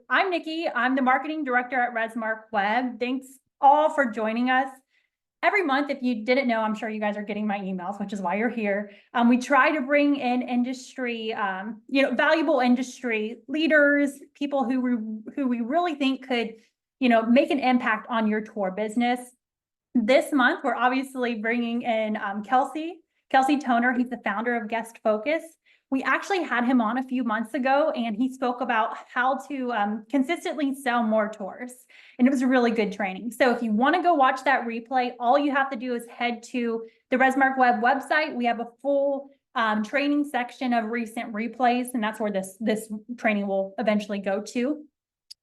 I'm Nikki. I'm the marketing director at RESMARK Web. Thanks all for joining us. Every month, if you didn't know, I'm sure you guys are getting my emails, which is why you're here. We try to bring in industry, valuable industry leaders, people who we really think could, make an impact on your tour business. This month, we're obviously bringing in Kelsey Toner. He's the founder of Guest Focus. We actually had him on a few months ago, and he spoke about how to consistently sell more tours. And it was a really good training. So if you want to go watch that replay, all you have to do is head to the RESMARK Web website. We have a full training section of recent replays, and that's where this training will eventually go to.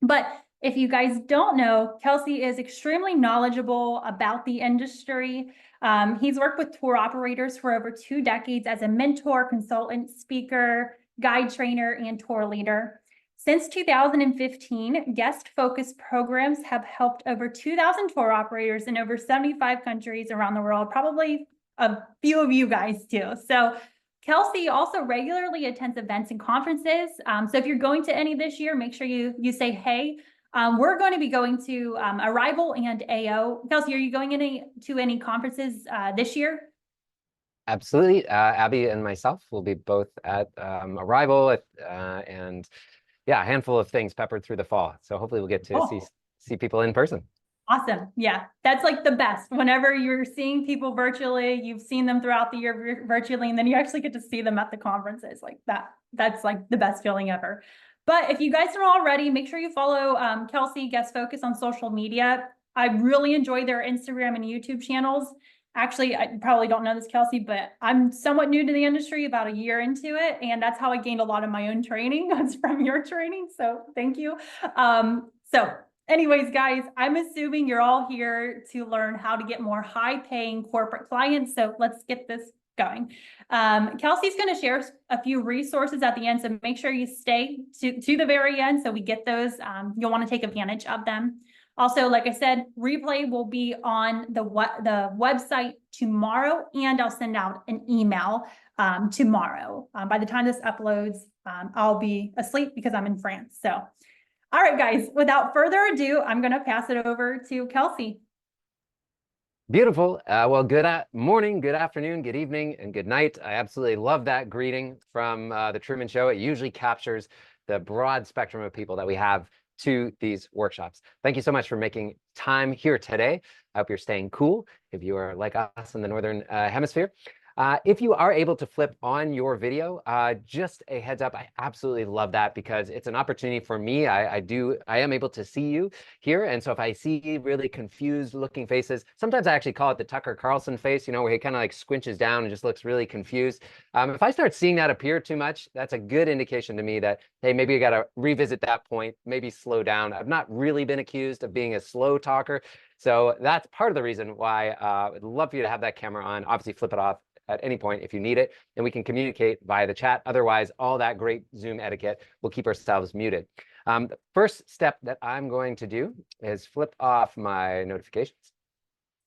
But if you guys don't know, Kelsey is extremely knowledgeable about the industry. He's worked with tour operators for over 2 decades as a mentor, consultant, speaker, guide trainer, and tour leader. Since 2015, guest focus programs have helped over 2,000 tour operators in over 75 countries around the world, probably a few of you guys too. So Kelsey also regularly attends events and conferences. So if you're going to any this year, make sure you say hey. We're going to be going to Arrival and AO. Kelsey, are you going to any conferences this year? Absolutely. Abby and myself will be both at Arrival and yeah, a handful of things peppered through the fall. So hopefully we'll get to see people in person. Awesome. Yeah, that's like the best. Whenever you're seeing people virtually, you've seen them throughout the year virtually, and then you actually get to see them at the conferences like that. That's like the best feeling ever. But if you guys don't already, make sure you follow Kelsey Guest Focus on social media. I really enjoy their Instagram and YouTube channels. Actually, I probably don't know this, Kelsey, but I'm somewhat new to the industry, about a year into it. And that's how I gained a lot of my own training. That's from your training. So thank you. Anyways, guys, I'm assuming you're all here to learn how to get more high-paying corporate clients. So let's get this going. Kelsey's going to share a few resources at the end, so make sure you stay to the very end so we get those. You'll want to take advantage of them. Also, like I said, replay will be on the website tomorrow, and I'll send out an email tomorrow. By the time this uploads, I'll be asleep because I'm in France. So, all right, guys, without further ado, I'm going to pass it over to Kelsey. Beautiful. Well, good morning, good afternoon, good evening, and good night. I absolutely love that greeting from the Truman Show. It usually captures the broad spectrum of people that we have to these workshops. Thank you so much for making time here today. I hope you're staying cool if you are like us in the Northern Hemisphere. If you are able to flip on your video, just a heads up, I absolutely love that because it's an opportunity for me. I am able to see you here. And so if I see really confused looking faces, sometimes I actually call it the Tucker Carlson face, where he kind of like squinches down and just looks really confused. If I start seeing that appear too much, that's a good indication to me that, hey, maybe you got to revisit that point, maybe slow down. I've not really been accused of being a slow talker. So that's part of the reason why I'd love for you to have that camera on. Obviously, flip it off at any point if you need it, and we can communicate via the chat. Otherwise, all that great Zoom etiquette, we'll keep ourselves muted. The first step that I'm going to do is flip off my notifications,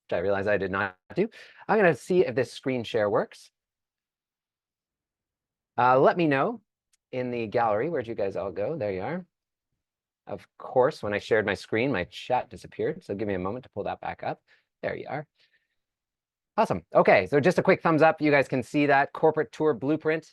which I realize I did not do. I'm going to see if this screen share works. Let me know in the gallery. Where'd you guys all go? There you are. Of course, when I shared my screen, my chat disappeared. So give me a moment to pull that back up. There you are. Awesome. Okay, so just a quick thumbs up. You guys can see that corporate tour blueprint.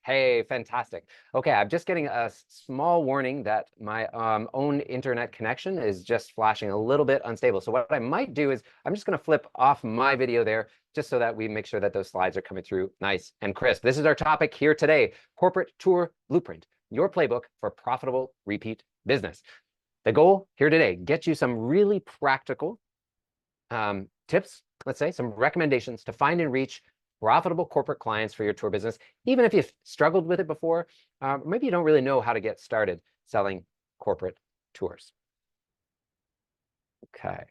Hey, fantastic. Okay, I'm just getting a small warning that my own internet connection is just flashing a little bit unstable. So what I might do is I'm just going to flip off my video there just so that we make sure that those slides are coming through nice and crisp. This is our topic here today, corporate tour blueprint, your playbook for profitable repeat business. The goal here today, get you some really practical tips, let's say, some recommendations to find and reach profitable corporate clients for your tour business, even if you've struggled with it before, maybe you don't really know how to get started selling corporate tours. Okay,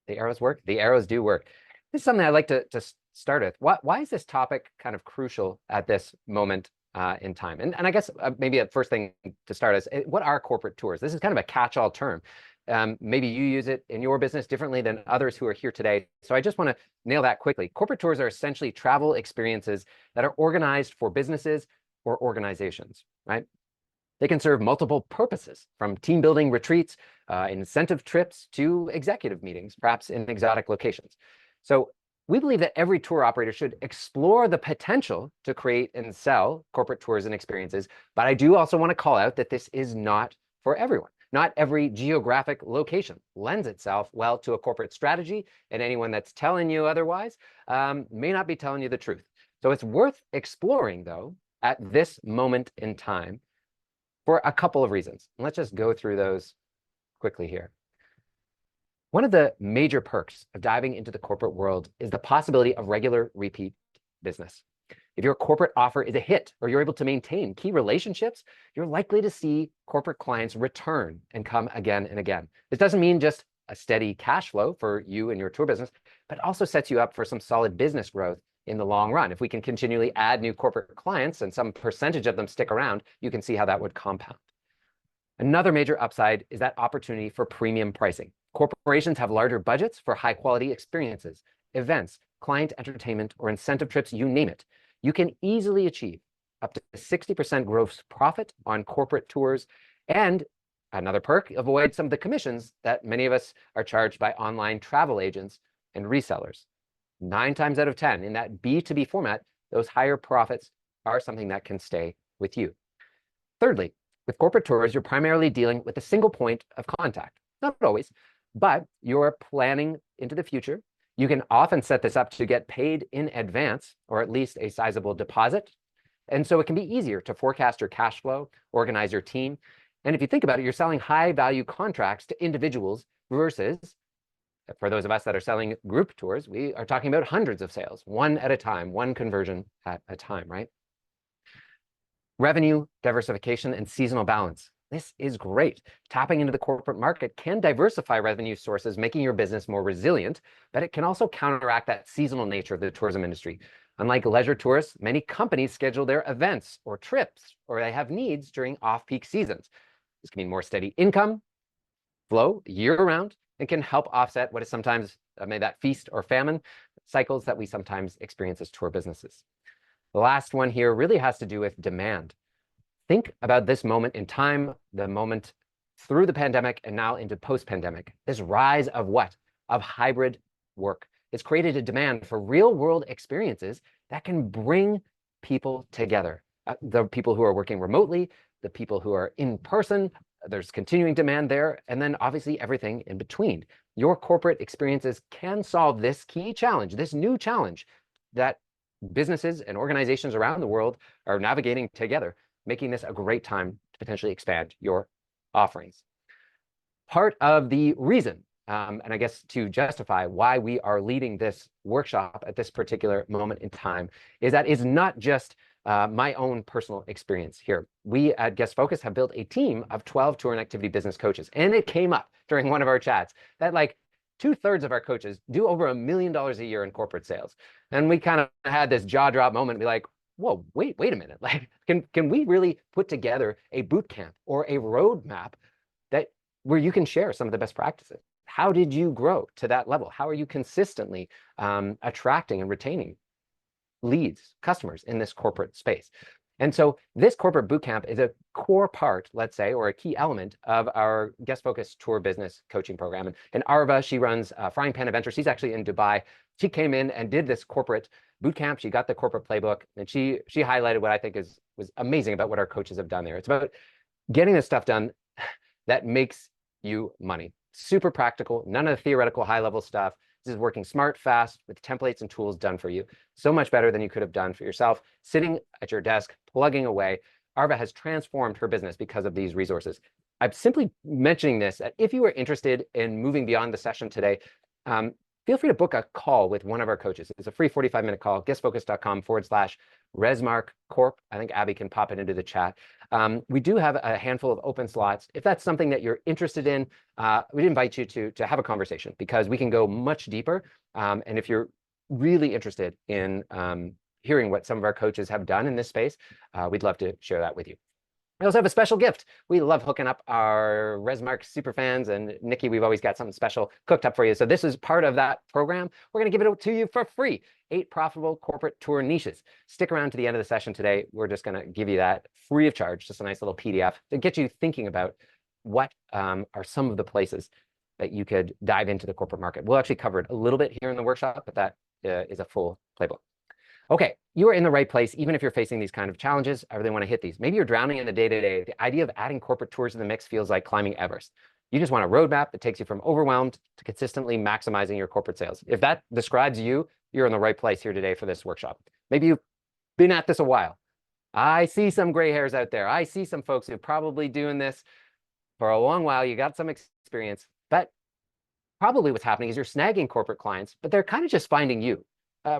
the arrows work? The arrows do work. This is something I'd like to start with. Why is this topic kind of crucial at this moment in time? And I guess maybe a first thing to start is, what are corporate tours? This is kind of a catch-all term. Maybe you use it in your business differently than others who are here today. So I just want to nail that quickly. Corporate tours are essentially travel experiences that are organized for businesses or organizations, right? They can serve multiple purposes, from team building retreats, incentive trips, to executive meetings, perhaps in exotic locations. So we believe that every tour operator should explore the potential to create and sell corporate tours and experiences. But I do also want to call out that this is not for everyone. Not every geographic location lends itself well to a corporate strategy, and anyone that's telling you otherwise may not be telling you the truth. So it's worth exploring, though, at this moment in time for a couple of reasons. And let's just go through those quickly here. One of the major perks of diving into the corporate world is the possibility of regular repeat business. If your corporate offer is a hit, or you're able to maintain key relationships, you're likely to see corporate clients return and come again and again. This doesn't mean just a steady cash flow for you and your tour business, but also sets you up for some solid business growth in the long run. If we can continually add new corporate clients and some percentage of them stick around, you can see how that would compound. Another major upside is that opportunity for premium pricing. Corporations have larger budgets for high quality experiences, events, client entertainment, or incentive trips, you name it. You can easily achieve up to 60% gross profit on corporate tours. And another perk, avoid some of the commissions that many of us are charged by online travel agents and resellers. 9 times out of 10 in that B2B format, those higher profits are something that can stay with you. Thirdly, with corporate tours, you're primarily dealing with a single point of contact. Not always, but you're planning into the future. You can often set this up to get paid in advance, or at least a sizable deposit. And so it can be easier to forecast your cash flow, organize your team. And if you think about it, you're selling high value contracts to individuals versus, for those of us that are selling group tours, we are talking about hundreds of sales, one at a time, one conversion at a time, right? Revenue diversification and seasonal balance. This is great. Tapping into the corporate market can diversify revenue sources, making your business more resilient, but it can also counteract that seasonal nature of the tourism industry. Unlike leisure tourists, many companies schedule their events or trips, or they have needs during off-peak seasons. This can mean more steady income flow year-round and can help offset what is sometimes maybe that feast or famine cycles that we sometimes experience as tour businesses. The last one here really has to do with demand. Think about this moment in time, the moment through the pandemic and now into post-pandemic. This rise of what? Of hybrid work. It's created a demand for real-world experiences that can bring people together. The people who are working remotely, the people who are in person, there's continuing demand there, and then obviously everything in between. Your corporate experiences can solve this key challenge, this new challenge that businesses and organizations around the world are navigating together, making this a great time to potentially expand your offerings. Part of the reason, and I guess to justify why we are leading this workshop at this particular moment in time, is that it's not just my own personal experience here. We at Guest Focus have built a team of 12 tour and activity business coaches. And it came up during one of our chats that like 2/3 of our coaches do over $1 million a year in corporate sales. And we kind of had this jaw drop moment and be like, whoa, wait a minute. Like, can we really put together a boot camp or a roadmap that where you can share some of the best practices? How did you grow to that level? How are you consistently attracting and retaining leads, customers in this corporate space? And so this corporate bootcamp is a core part, let's say, or a key element of our Guest Focus tour business coaching program. And Arva, she runs Frying Pan Adventure. She's actually in Dubai. She came in and did this corporate bootcamp. She got the corporate playbook, and she highlighted what I think was amazing about what our coaches have done there. It's about getting the stuff done that makes you money. Super practical, none of the theoretical high-level stuff. This is working smart, fast, with templates and tools done for you. So much better than you could have done for yourself, sitting at your desk, plugging away. Arva has transformed her business because of these resources. I'm simply mentioning this, that if you are interested in moving beyond the session today, feel free to book a call with one of our coaches. It's a free 45-minute call, guestfocus.com/RESMARK Corp. I think Abby can pop it into the chat. We do have a handful of open slots. If that's something that you're interested in, we'd invite you to have a conversation, because we can go much deeper. And if you're really interested in hearing what some of our coaches have done in this space, we'd love to share that with you. We also have a special gift. We love hooking up our RESMARK superfans, and Nikki, we've always got something special cooked up for you. So this is part of that program. We're going to give it to you for free. 8 profitable corporate tour niches. Stick around to the end of the session today. We're just going to give you that free of charge, just a nice little PDF to get you thinking about what are some of the places that you could dive into the corporate market. We'll actually cover it a little bit here in the workshop, but that is a full playbook. Okay, you are in the right place, even if you're facing these kind of challenges. I really want to hit these. Maybe you're drowning in the day-to-day. The idea of adding corporate tours to the mix feels like climbing Everest. You just want a roadmap that takes you from overwhelmed to consistently maximizing your corporate sales. If that describes you, you're in the right place here today for this workshop. Maybe you've been at this a while. I see some gray hairs out there. I see some folks who are probably doing this for a long while. You got some experience, but probably what's happening is you're snagging corporate clients, but they're kind of just finding you.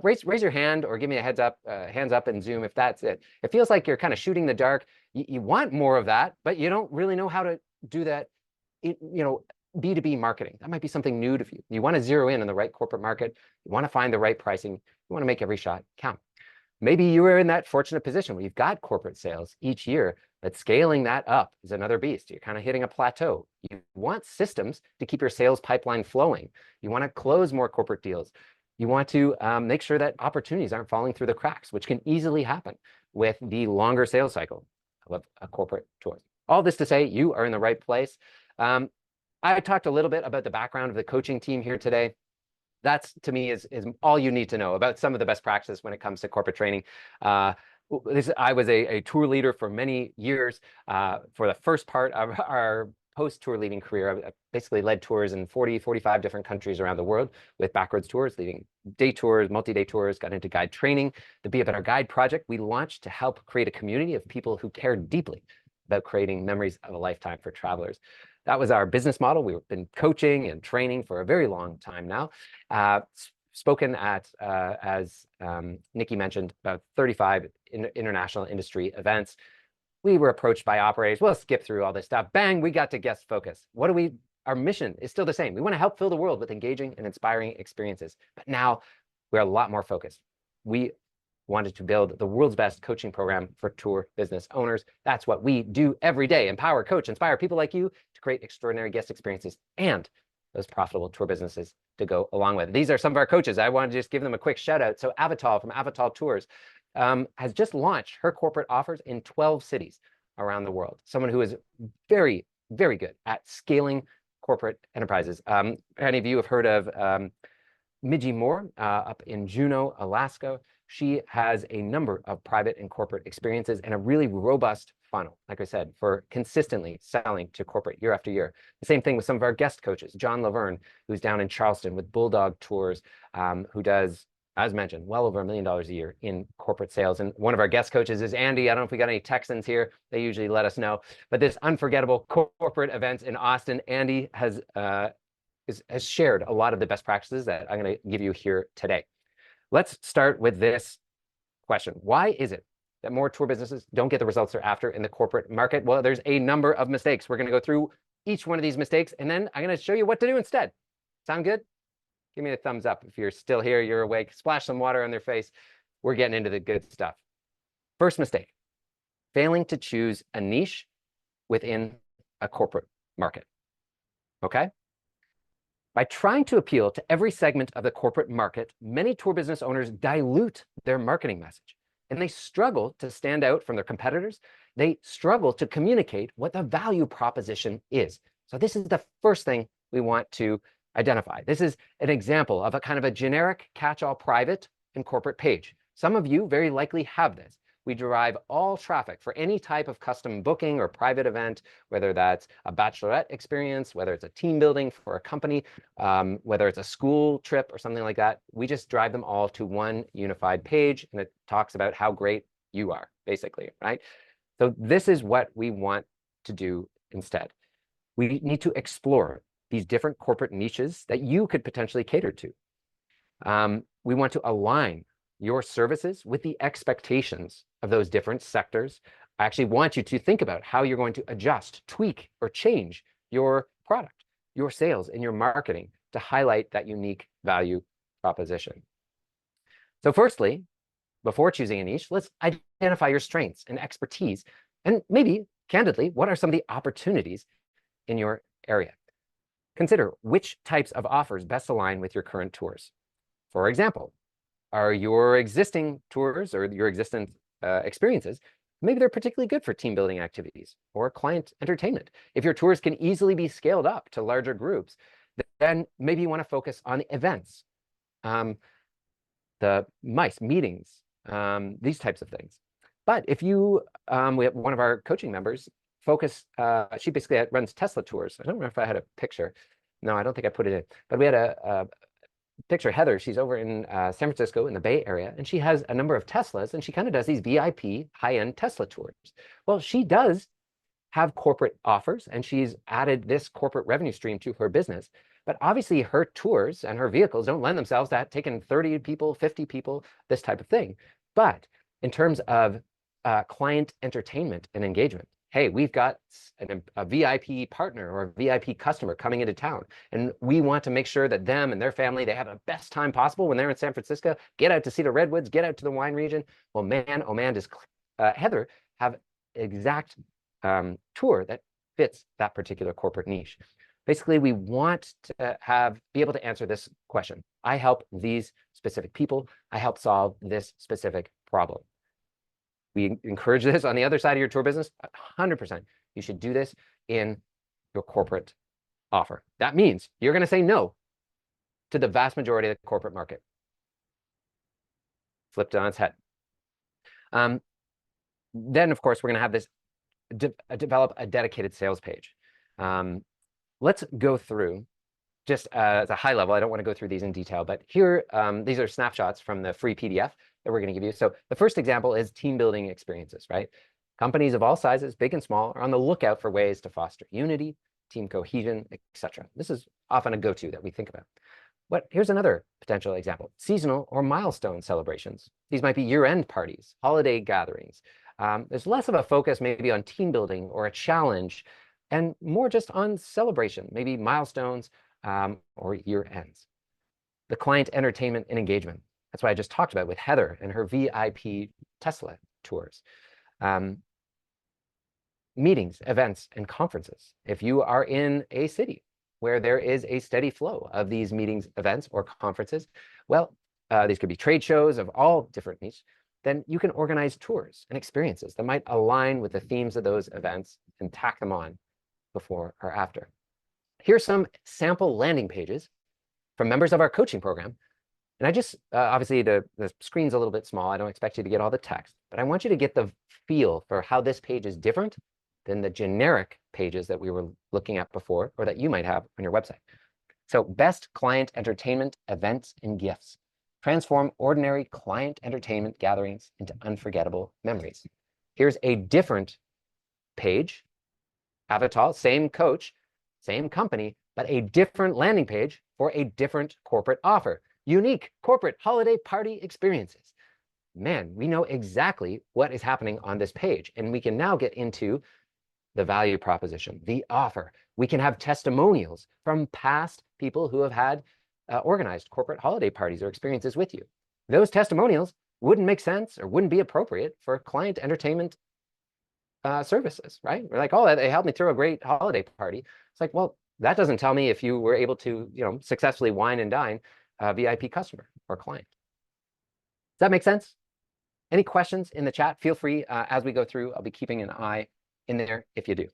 Raise your hand or give me a heads up, hands up in Zoom if that's it. It feels like you're kind of shooting the dark. You want more of that, but you don't really know how to do that. B2B marketing. That might be something new to you. You want to zero in on the right corporate market. You want to find the right pricing. You want to make every shot count. Maybe you are in that fortunate position where you've got corporate sales each year, but scaling that up is another beast. You're kind of hitting a plateau. You want systems to keep your sales pipeline flowing. You want to close more corporate deals. You want to make sure that opportunities aren't falling through the cracks, which can easily happen with the longer sales cycle of a corporate tour. All this to say, you are in the right place. I talked a little bit about the background of the coaching team here today. That's, to me, is all you need to know about some of the best practices when it comes to corporate training. I was a tour leader for many years. For the first part of our post-tour leading career, I basically led tours in 45 different countries around the world with backwards tours, leading day tours, multi-day tours, got into guide training. The Be a Better Guide project we launched to help create a community of people who care deeply about creating memories of a lifetime for travelers. That was our business model. We've been coaching and training for a very long time now. Spoken at, as Nikki mentioned, about 35 international industry events. We were approached by operators. We'll skip through all this stuff. Bang, we got to guest focus. Our mission is still the same. We want to help fill the world with engaging and inspiring experiences. But now we're a lot more focused. We wanted to build the world's best coaching program for tour business owners. That's what we do every day. Empower, coach, inspire people like you to create extraordinary guest experiences and those profitable tour businesses to go along with it. These are some of our coaches. I want to just give them a quick shout out. So Avital from Avital Tours has just launched her corporate offers in 12 cities around the world. Someone who is very, very good at scaling corporate enterprises. Any of you have heard of Midgie Moore up in Juneau, Alaska. She has a number of private and corporate experiences and a really robust funnel, like I said, for consistently selling to corporate year after year. The same thing with some of our guest coaches, John Laverne, who's down in Charleston with Bulldog Tours, who does, as mentioned, well over $1 million a year in corporate sales. And one of our guest coaches is Andy. I don't know if we got any Texans here. They usually let us know. But this unforgettable corporate events in Austin, Andy has shared a lot of the best practices that I'm going to give you here today. Let's start with this question. Why is it that more tour businesses don't get the results they're after in the corporate market? Well, there's a number of mistakes. We're going to go through each one of these mistakes, and then I'm going to show you what to do instead. Sound good? Give me a thumbs up if you're still here, you're awake. Splash some water on their face. We're getting into the good stuff. First mistake, failing to choose a niche within a corporate market. Okay? By trying to appeal to every segment of the corporate market, many tour business owners dilute their marketing message, and they struggle to stand out from their competitors. They struggle to communicate what the value proposition is. So this is the first thing we want to identify. This is an example of a kind of a generic catch-all private and corporate page. Some of you very likely have this. We derive all traffic for any type of custom booking or private event, whether that's a bachelorette experience, whether it's a team building for a company, whether it's a school trip or something like that. We just drive them all to one unified page, and it talks about how great you are, basically, right? So this is what we want to do instead. We need to explore these different corporate niches that you could potentially cater to. We want to align your services with the expectations of those different sectors. I actually want you to think about how you're going to adjust, tweak, or change your product, your sales, and your marketing to highlight that unique value proposition. So firstly, before choosing a niche, let's identify your strengths and expertise, and maybe, candidly, what are some of the opportunities in your area? Consider which types of offers best align with your current tours. For example, are your existing tours or your existing experiences, maybe they're particularly good for team building activities or client entertainment. If your tours can easily be scaled up to larger groups, then maybe you want to focus on events, the MICE meetings, these types of things. But if you, we have one of our coaching members she basically runs Tesla tours. I don't remember if I had a picture. No, I don't think I put it in, but we had a picture. Heather, she's over in San Francisco in the Bay Area, and she has a number of Teslas, and she kind of does these VIP high-end Tesla tours. Well, she does have corporate offers, and she's added this corporate revenue stream to her business. But obviously her tours and her vehicles don't lend themselves to taking 30 people, 50 people, this type of thing. But in terms of client entertainment and engagement, hey, we've got a VIP partner or a VIP customer coming into town, and we want to make sure that them and their family, they have the best time possible when they're in San Francisco, get out to see the redwoods, get out to the wine region. Well, man, oh man, does Heather have exact tour that fits that particular corporate niche. Basically, we want to be able to answer this question. I help these specific people. I help solve this specific problem. We encourage this on the other side of your tour business, 100%. You should do this in your corporate offer. That means you're going to say no to the vast majority of the corporate market. Flipped it on its head. Then, of course, we're going to have this develop a dedicated sales page. Let's go through just as a high level. I don't want to go through these in detail, but here, these are snapshots from the free PDF that we're going to give you. So the first example is team building experiences, right? Companies of all sizes, big and small, are on the lookout for ways to foster unity, team cohesion, etc. This is often a go-to that we think about. But here's another potential example: seasonal or milestone celebrations. These might be year-end parties, holiday gatherings. There's less of a focus maybe on team building or a challenge, and more just on celebration, maybe milestones or year ends. The client entertainment and engagement. That's what I just talked about with Heather and her VIP Tesla tours. Meetings, events, and conferences. If you are in a city where there is a steady flow of these meetings, events, or conferences, well, these could be trade shows of all different niches, then you can organize tours and experiences that might align with the themes of those events and tack them on before or after. Here's some sample landing pages from members of our coaching program. And I just, obviously the screen's a little bit small. I don't expect you to get all the text, but I want you to get the feel for how this page is different than the generic pages that we were looking at before, or that you might have on your website. So best client entertainment, events, and gifts. Transform ordinary client entertainment gatherings into unforgettable memories. Here's a different page, avatar, same coach, same company, but a different landing page for a different corporate offer. Unique corporate holiday party experiences. Man, we know exactly what is happening on this page, and we can now get into the value proposition, the offer. We can have testimonials from past people who have had organized corporate holiday parties or experiences with you. Those testimonials wouldn't make sense or wouldn't be appropriate for client entertainment services, right? We're like, oh, they helped me throw a great holiday party. It's like, well, that doesn't tell me if you were able to, successfully wine and dine a VIP customer or client. Does that make sense? Any questions in the chat? Feel free as we go through. I'll be keeping an eye in there if you do.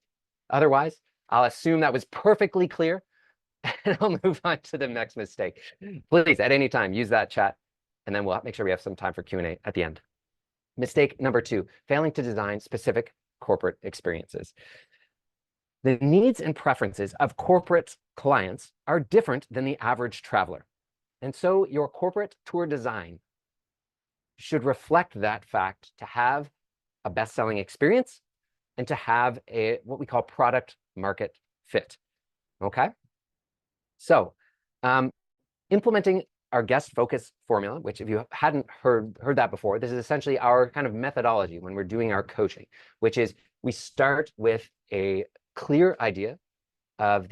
Otherwise, I'll assume that was perfectly clear, and I'll move on to the next mistake. Please, at any time, use that chat, and then we'll make sure we have some time for Q&A at the end. Mistake number 2, failing to design specific corporate experiences. The needs and preferences of corporate clients are different than the average traveler. And so your corporate tour design should reflect that fact to have a best-selling experience and to have what we call product market fit. Okay? So implementing our guest focus formula, which if you hadn't heard that before, this is essentially our kind of methodology when we're doing our coaching, which is we start with a clear idea of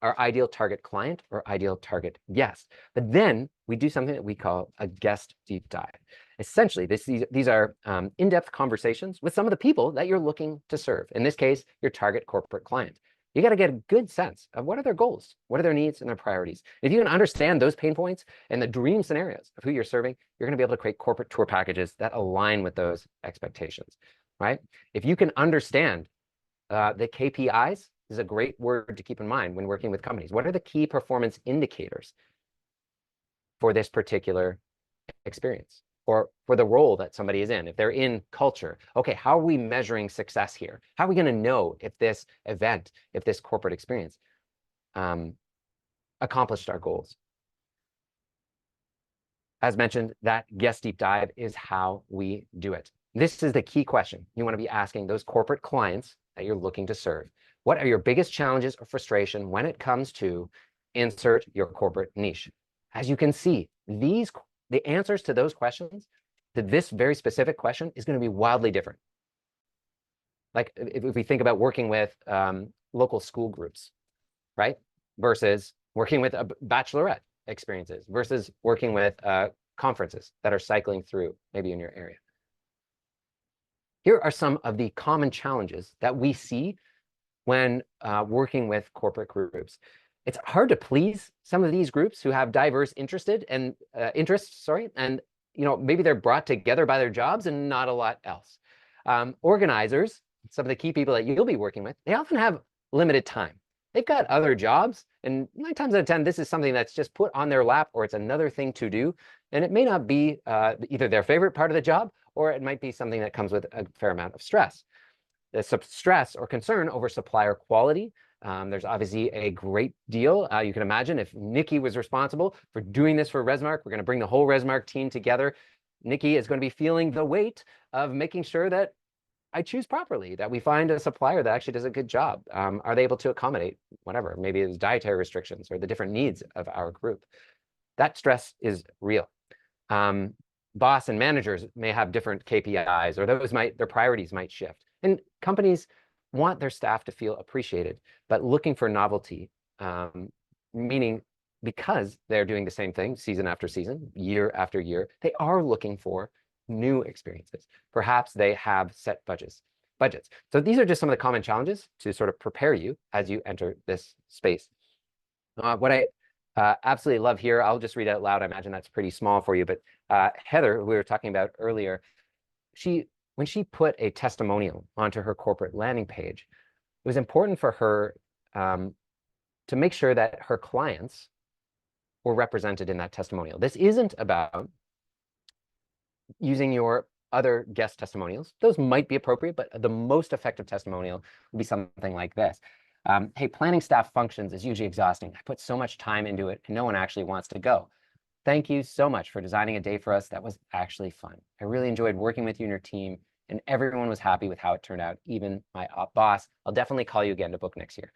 our ideal target client or ideal target guest. But then we do something that we call a guest deep dive. Essentially, these are in-depth conversations with some of the people that you're looking to serve. In this case, your target corporate client. You got to get a good sense of what are their goals, what are their needs and their priorities. If you can understand those pain points and the dream scenarios of who you're serving, you're going to be able to create corporate tour packages that align with those expectations, right? If you can understand the KPIs, is a great word to keep in mind when working with companies. What are the key performance indicators for this particular experience or for the role that somebody is in? If they're in culture, okay, how are we measuring success here? How are we going to know if this event, if this corporate experience accomplished our goals? As mentioned, that guest deep dive is how we do it. This is the key question you want to be asking those corporate clients that you're looking to serve. What are your biggest challenges or frustration when it comes to insert your corporate niche? As you can see, the answers to those questions, to this very specific question, is going to be wildly different. Like if we think about working with local school groups, right? Versus working with a bachelorette experiences versus working with conferences that are cycling through maybe in your area. Here are some of the common challenges that we see when working with corporate groups. It's hard to please some of these groups who have diverse interests, and maybe they're brought together by their jobs and not a lot else. Organizers, some of the key people that you'll be working with, they often have limited time. They've got other jobs, and 9 times out of 10, this is something that's just put on their lap, or it's another thing to do, and it may not be either their favorite part of the job, or it might be something that comes with a fair amount of stress. The stress or concern over supplier quality. There's obviously a great deal. You can imagine if Nikki was responsible for doing this for RESMARK, we're going to bring the whole RESMARK team together. Nikki is going to be feeling the weight of making sure that I choose properly, that we find a supplier that actually does a good job. Are they able to accommodate whatever? Maybe it's dietary restrictions or the different needs of our group. That stress is real. Boss and managers may have different KPIs, or their priorities might shift. And companies want their staff to feel appreciated, but looking for novelty, meaning because they're doing the same thing season after season, year after year, they are looking for new experiences. Perhaps they have set budgets. So these are just some of the common challenges to sort of prepare you as you enter this space. What I absolutely love here, I'll just read it out loud. I imagine that's pretty small for you, but Heather, who we were talking about earlier, when she put a testimonial onto her corporate landing page, it was important for her to make sure that her clients were represented in that testimonial. This isn't about using your other guest testimonials. Those might be appropriate, but the most effective testimonial would be something like this. Hey, planning staff functions is usually exhausting. I put so much time into it and no one actually wants to go. Thank you so much for designing a day for us that was actually fun. I really enjoyed working with you and your team, and everyone was happy with how it turned out, even my boss. I'll definitely call you again to book next year.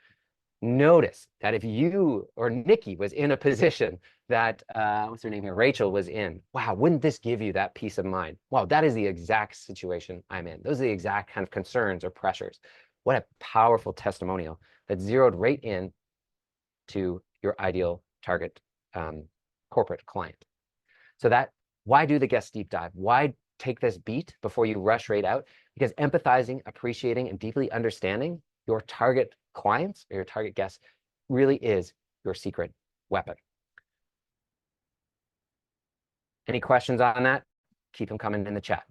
Notice that if you or Nikki was in a position that, what's her name here, Rachel was in, wow, wouldn't this give you that peace of mind? Wow, that is the exact situation I'm in. Those are the exact kind of concerns or pressures. What a powerful testimonial that zeroed right in to your ideal target corporate client. So why do the guest deep dive? Why take this beat before you rush right out? Because empathizing, appreciating, and deeply understanding your target clients or your target guests really is your secret weapon. Any questions on that? Keep them coming in the chat.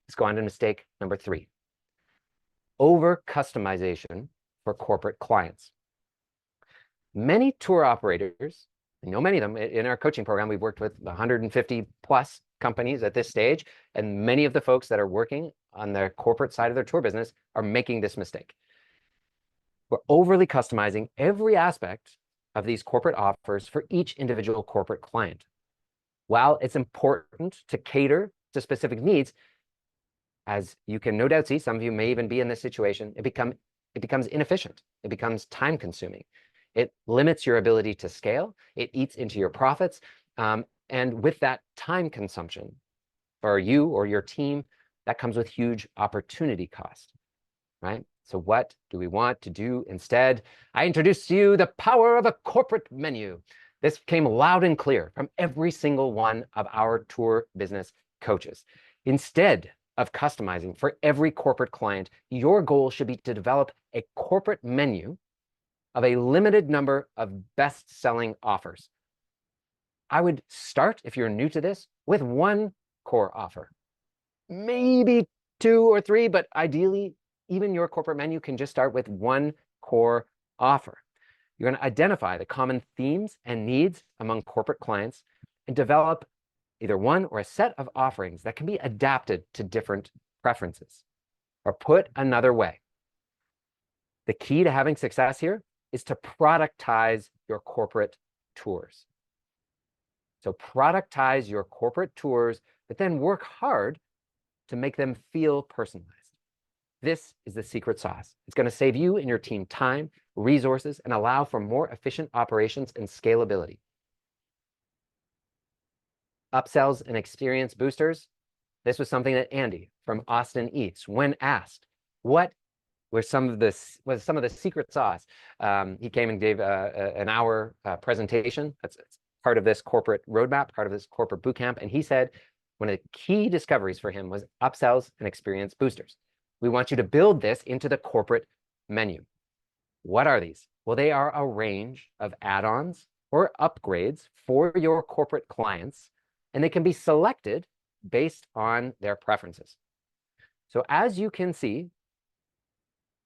Let's go on to mistake number 3. Over customization for corporate clients. Many tour operators, I know many of them in our coaching program, we've worked with 150 plus companies at this stage, and many of the folks that are working on their corporate side of their tour business are making this mistake. We're overly customizing every aspect of these corporate offers for each individual corporate client. While it's important to cater to specific needs, as you can no doubt see, some of you may even be in this situation, it becomes inefficient. It becomes time consuming. It limits your ability to scale. It eats into your profits. And with that time consumption for you or your team, that comes with huge opportunity cost, right? So what do we want to do instead? I introduce to you the power of a corporate menu. This came loud and clear from every single one of our tour business coaches. Instead of customizing for every corporate client, your goal should be to develop a corporate menu of a limited number of best-selling offers. I would start, if you're new to this, with one core offer, maybe 2 or 3, but ideally, even your corporate menu can just start with one core offer. You're going to identify the common themes and needs among corporate clients and develop either one or a set of offerings that can be adapted to different preferences. Or put another way, the key to having success here is to productize your corporate tours. So productize your corporate tours, but then work hard to make them feel personalized. This is the secret sauce. It's going to save you and your team time, resources, and allow for more efficient operations and scalability. Upsells and experience boosters. This was something that Andy from Austin Eats, when asked what was some of the secret sauce, he came and gave an hour presentation. That's part of this corporate roadmap, part of this corporate bootcamp. And he said one of the key discoveries for him was upsells and experience boosters. We want you to build this into the corporate menu. What are these? Well, they are a range of add-ons or upgrades for your corporate clients, and they can be selected based on their preferences. So as you can see,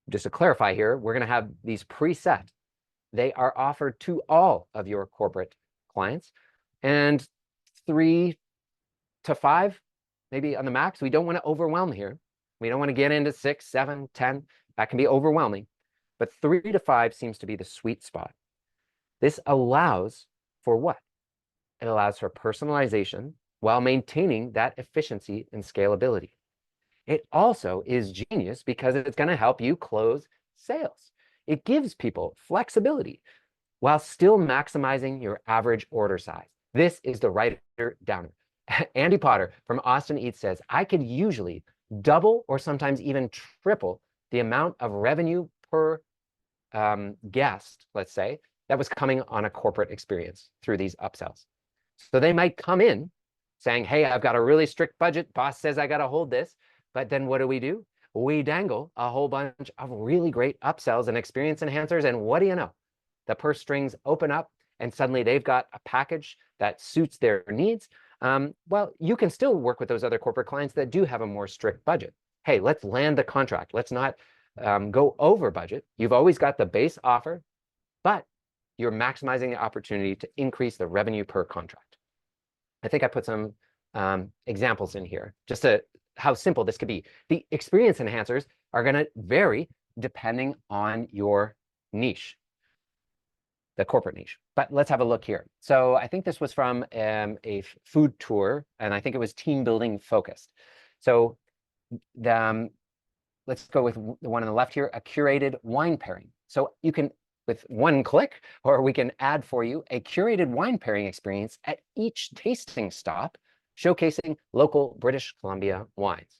just to clarify here, we're going to have these preset. They are offered to all of your corporate clients, and 3 to 5, maybe on the max. We don't want to overwhelm here. We don't want to get into 6, 7, 10. That can be overwhelming. But 3 to 5 seems to be the sweet spot. This allows for what? It allows for personalization while maintaining that efficiency and scalability. It also is genius because it's going to help you close sales. It gives people flexibility while still maximizing your average order size. This is the writer downer. Andy Potter from Austin Eats says, I could usually double or sometimes even triple the amount of revenue per guest, let's say, that was coming on a corporate experience through these upsells. So they might come in saying, hey, I've got a really strict budget. Boss says I got to hold this. But then what do? We dangle a whole bunch of really great upsells and experience enhancers. And what do you know? The purse strings open up and suddenly they've got a package that suits their needs. Well, you can still work with those other corporate clients that do have a more strict budget. Hey, let's land the contract. Let's not go over budget. You've always got the base offer, but you're maximizing the opportunity to increase the revenue per contract. I think I put some examples in here just to how simple this could be. The experience enhancers are going to vary depending on your niche, the corporate niche. But let's have a look here. So I think this was from a food tour, and I think it was team building focused. So let's go with the one on the left here, a curated wine pairing. So you can, with one click, or we can add for you a curated wine pairing experience at each tasting stop, showcasing local British Columbia wines.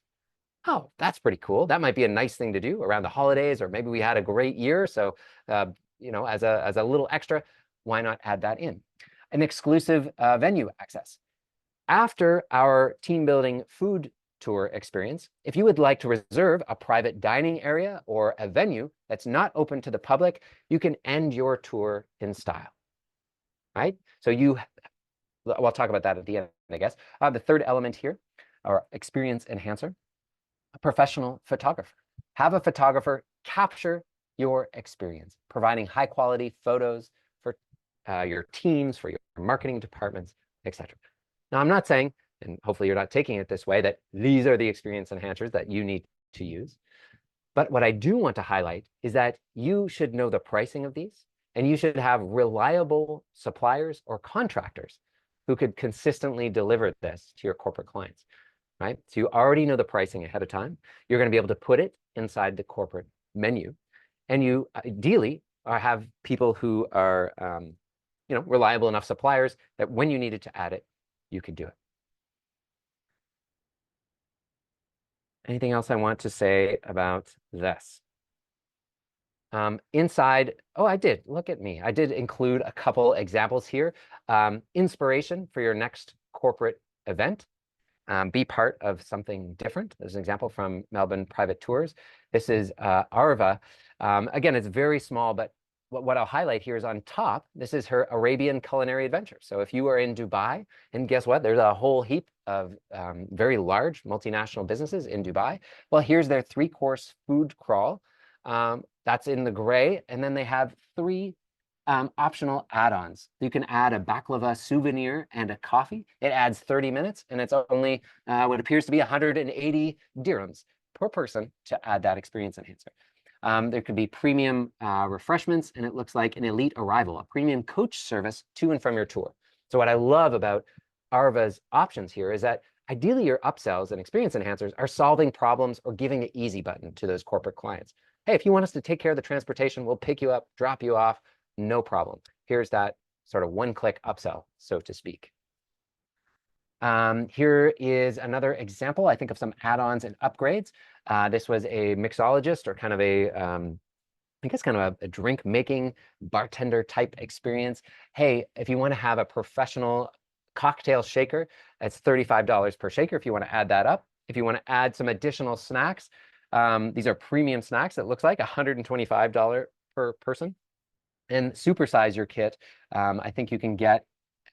Oh, that's pretty cool. That might be a nice thing to do around the holidays, or maybe we had a great year. So, you know, as a little extra, why not add that in? An exclusive venue access. After our team building food tour experience, if you would like to reserve a private dining area or a venue that's not open to the public, you can end your tour in style, right? So we'll talk about that at the end, I guess. The third element here, our experience enhancer, a professional photographer. Have a photographer capture your experience, providing high quality photos for your teams, for your marketing departments, etc. Now, I'm not saying, and hopefully you're not taking it this way, that these are the experience enhancers that you need to use. But what I do want to highlight is that you should know the pricing of these, and you should have reliable suppliers or contractors who could consistently deliver this to your corporate clients, right? So you already know the pricing ahead of time. You're going to be able to put it inside the corporate menu. And you ideally have people who are, you know, reliable enough suppliers that when you needed to add it, you could do it. Anything else I want to say about this? Inside, oh, I did. Look at me. I did include a couple examples here. Inspiration for your next corporate event. Be part of something different. There's an example from Melbourne Private Tours. This is Arva. Again, it's very small, but what I'll highlight here is on top, this is her Arabian culinary adventure. So if you are in Dubai, and guess what? There's a whole heap of very large multinational businesses in Dubai. Well, here's their 3-course food crawl. That's in the gray. And then they have 3 optional add-ons. You can add a baklava souvenir and a coffee. It adds 30 minutes, and it's only what appears to be 180 dirhams per person to add that experience enhancer. There could be premium refreshments, and it looks like an elite arrival, a premium coach service to and from your tour. So what I love about Arva's options here is that ideally your upsells and experience enhancers are solving problems or giving an easy button to those corporate clients. Hey, if you want us to take care of the transportation, we'll pick you up, drop you off, no problem. Here's that sort of one-click upsell, so to speak. Here is another example, I think, of some add-ons and upgrades. This was a mixologist, or kind of a, I guess kind of a drink making bartender type experience. Hey, if you want to have a professional cocktail shaker, it's $35 per shaker if you want to add that up. If you want to add some additional snacks, these are premium snacks, it looks like $125 per person. And supersize your kit, I think you can get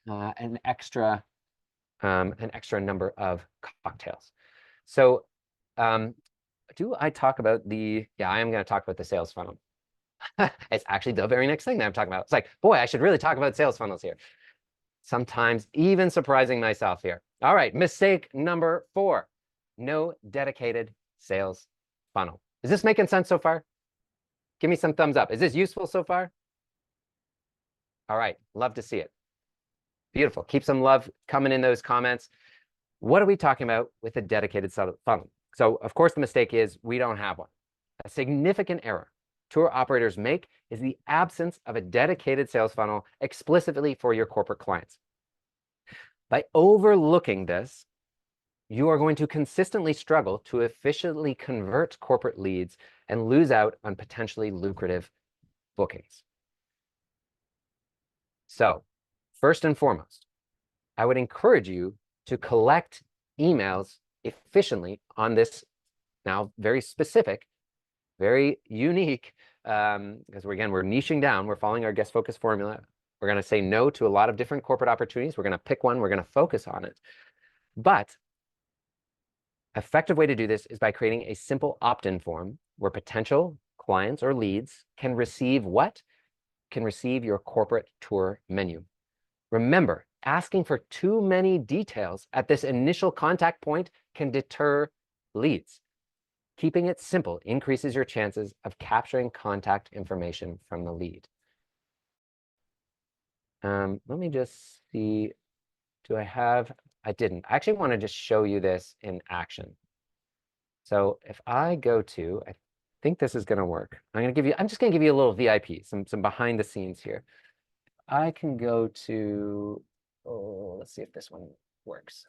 an extra number of cocktails. So do I talk about the, yeah, I am going to talk about the sales funnel. It's actually the very next thing that I'm talking about. It's like, boy, I should really talk about sales funnels here. Sometimes even surprising myself here. All right, mistake number 4, no dedicated sales funnel. Is this making sense so far? Give me some thumbs up. Is this useful so far? All right, love to see it. Beautiful. Keep some love coming in those comments. What are we talking about with a dedicated funnel? So, of course, the mistake is we don't have one. A significant error tour operators make is the absence of a dedicated sales funnel explicitly for your corporate clients. By overlooking this, you are going to consistently struggle to efficiently convert corporate leads and lose out on potentially lucrative bookings. So, first and foremost, I would encourage you to collect emails efficiently on this now very specific, very unique, because we're niching down, we're following our guest focus formula. We're going to say no to a lot of different corporate opportunities. We're going to pick one, we're going to focus on it. But an effective way to do this is by creating a simple opt-in form where potential clients or leads can receive what? Can receive your corporate tour menu. Remember, asking for too many details at this initial contact point can deter leads. Keeping it simple increases your chances of capturing contact information from the lead. Let me just see, I didn't. I actually want to just show you this in action. So if I go to, I think this is going to work. I'm just going to give you a little VIP, some behind the scenes here. I can go to, let's see if this one works.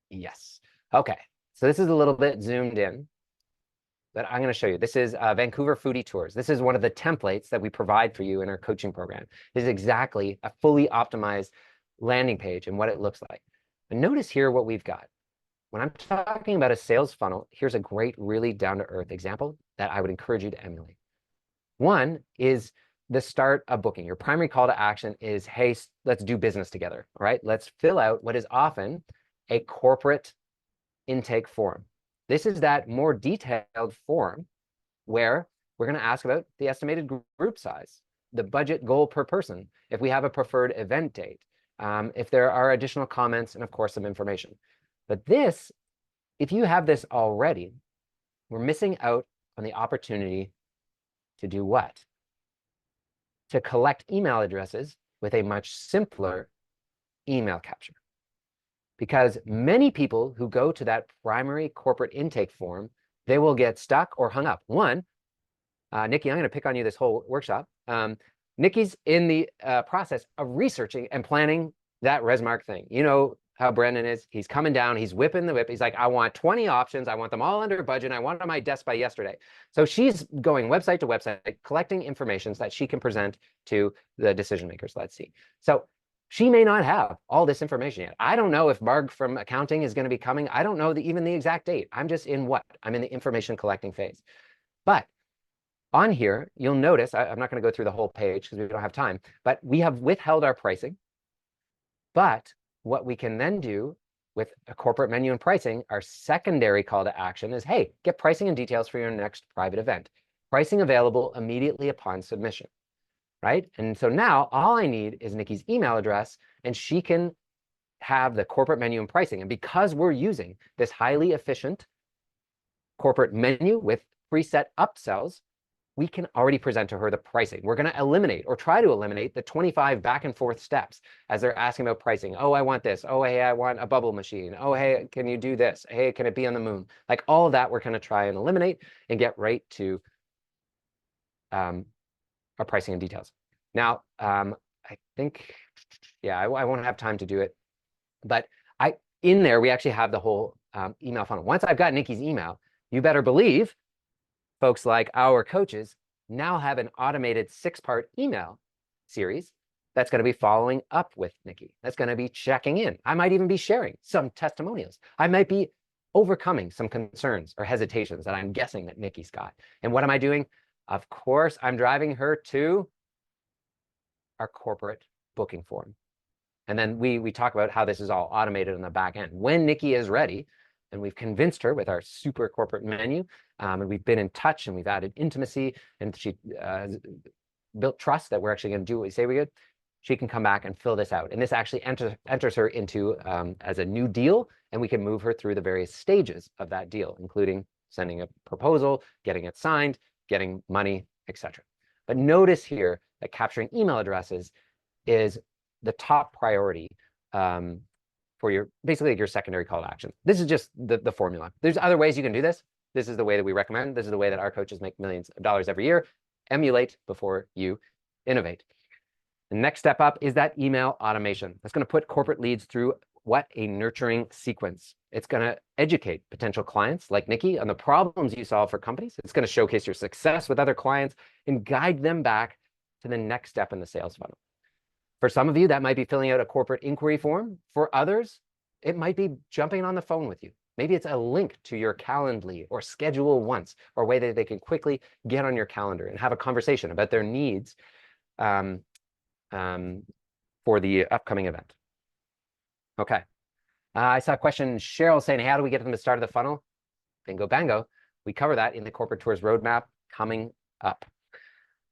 Yes. Okay. So this is a little bit zoomed in, but I'm going to show you. This is Vancouver Foodie Tours. This is one of the templates that we provide for you in our coaching program. This is exactly a fully optimized landing page and what it looks like. But notice here what we've got. When I'm talking about a sales funnel, here's a great, really down-to-earth example that I would encourage you to emulate. One is the start of booking. Your primary call to action is, hey, let's do business together. All right, let's fill out what is often a corporate intake form. This is that more detailed form where we're going to ask about the estimated group size, the budget goal per person, if we have a preferred event date, if there are additional comments, and of course, some information. But this, if you have this already, we're missing out on the opportunity to do what? To collect email addresses with a much simpler email capture. Because many people who go to that primary corporate intake form, they will get stuck or hung up. One, Nikki, I'm going to pick on you this whole workshop. Nikki's in the process of researching and planning that RESMARK thing. You know how Brendan is. He's coming down. He's whipping the whip. He's like, I want 20 options. I want them all under budget. I want them on my desk by yesterday. So she's going website to website, collecting information so that she can present to the decision makers. Let's see. So she may not have all this information yet. I don't know if Marg from accounting is going to be coming. I don't know even the exact date. I'm just in what? I'm in the information collecting phase. But On here, you'll notice, I'm not going to go through the whole page because we don't have time, but we have withheld our pricing. But what we can then do with a corporate menu and pricing, our secondary call to action is, hey, get pricing and details for your next private event. Pricing available immediately upon submission, right? And so now all I need is Nikki's email address, and she can have the corporate menu and pricing. And because we're using this highly efficient corporate menu with preset upsells, we can already present to her the pricing. We're going to eliminate or try to eliminate the 25 back and forth steps as they're asking about pricing. Oh, I want this. Oh, hey, I want a bubble machine. Oh, hey, can you do this? Hey, can it be on the moon? Like all of that, we're going to try and eliminate and get right to our pricing and details. Now, I think, yeah, I won't have time to do it, but in there, we actually have the whole email funnel. Once I've got Nikki's email, you better believe folks like our coaches now have an automated 6-part email series that's going to be following up with Nikki. That's going to be checking in. I might even be sharing some testimonials. I might be overcoming some concerns or hesitations that I'm guessing that Nikki's got. And what am I doing? Of course, I'm driving her to our corporate booking form. And then we talk about how this is all automated on the back end. When Nikki is ready, and we've convinced her with our super corporate menu, and we've been in touch and we've added intimacy, and she built trust that we're actually going to do what we say we would, she can come back and fill this out. And this actually enters her into as a new deal, and we can move her through the various stages of that deal, including sending a proposal, getting it signed, getting money, etc. But notice here that capturing email addresses is the top priority for basically your secondary call to action. This is just the formula. There's other ways you can do this. This is the way that we recommend. This is the way that our coaches make millions of dollars every year. Emulate before you innovate. The next step up is that email automation. That's going to put corporate leads through what a nurturing sequence. It's going to educate potential clients like Nikki on the problems you solve for companies. It's going to showcase your success with other clients and guide them back to the next step in the sales funnel. For some of you, that might be filling out a corporate inquiry form. For others, it might be jumping on the phone with you. Maybe it's a link to your Calendly or Schedule Once, or a way that they can quickly get on your calendar and have a conversation about their needs for the upcoming event. Okay. I saw a question, Cheryl saying, hey, how do we get them to start of the funnel? Bingo, bango. We cover that in the Corporate Tours Roadmap coming up.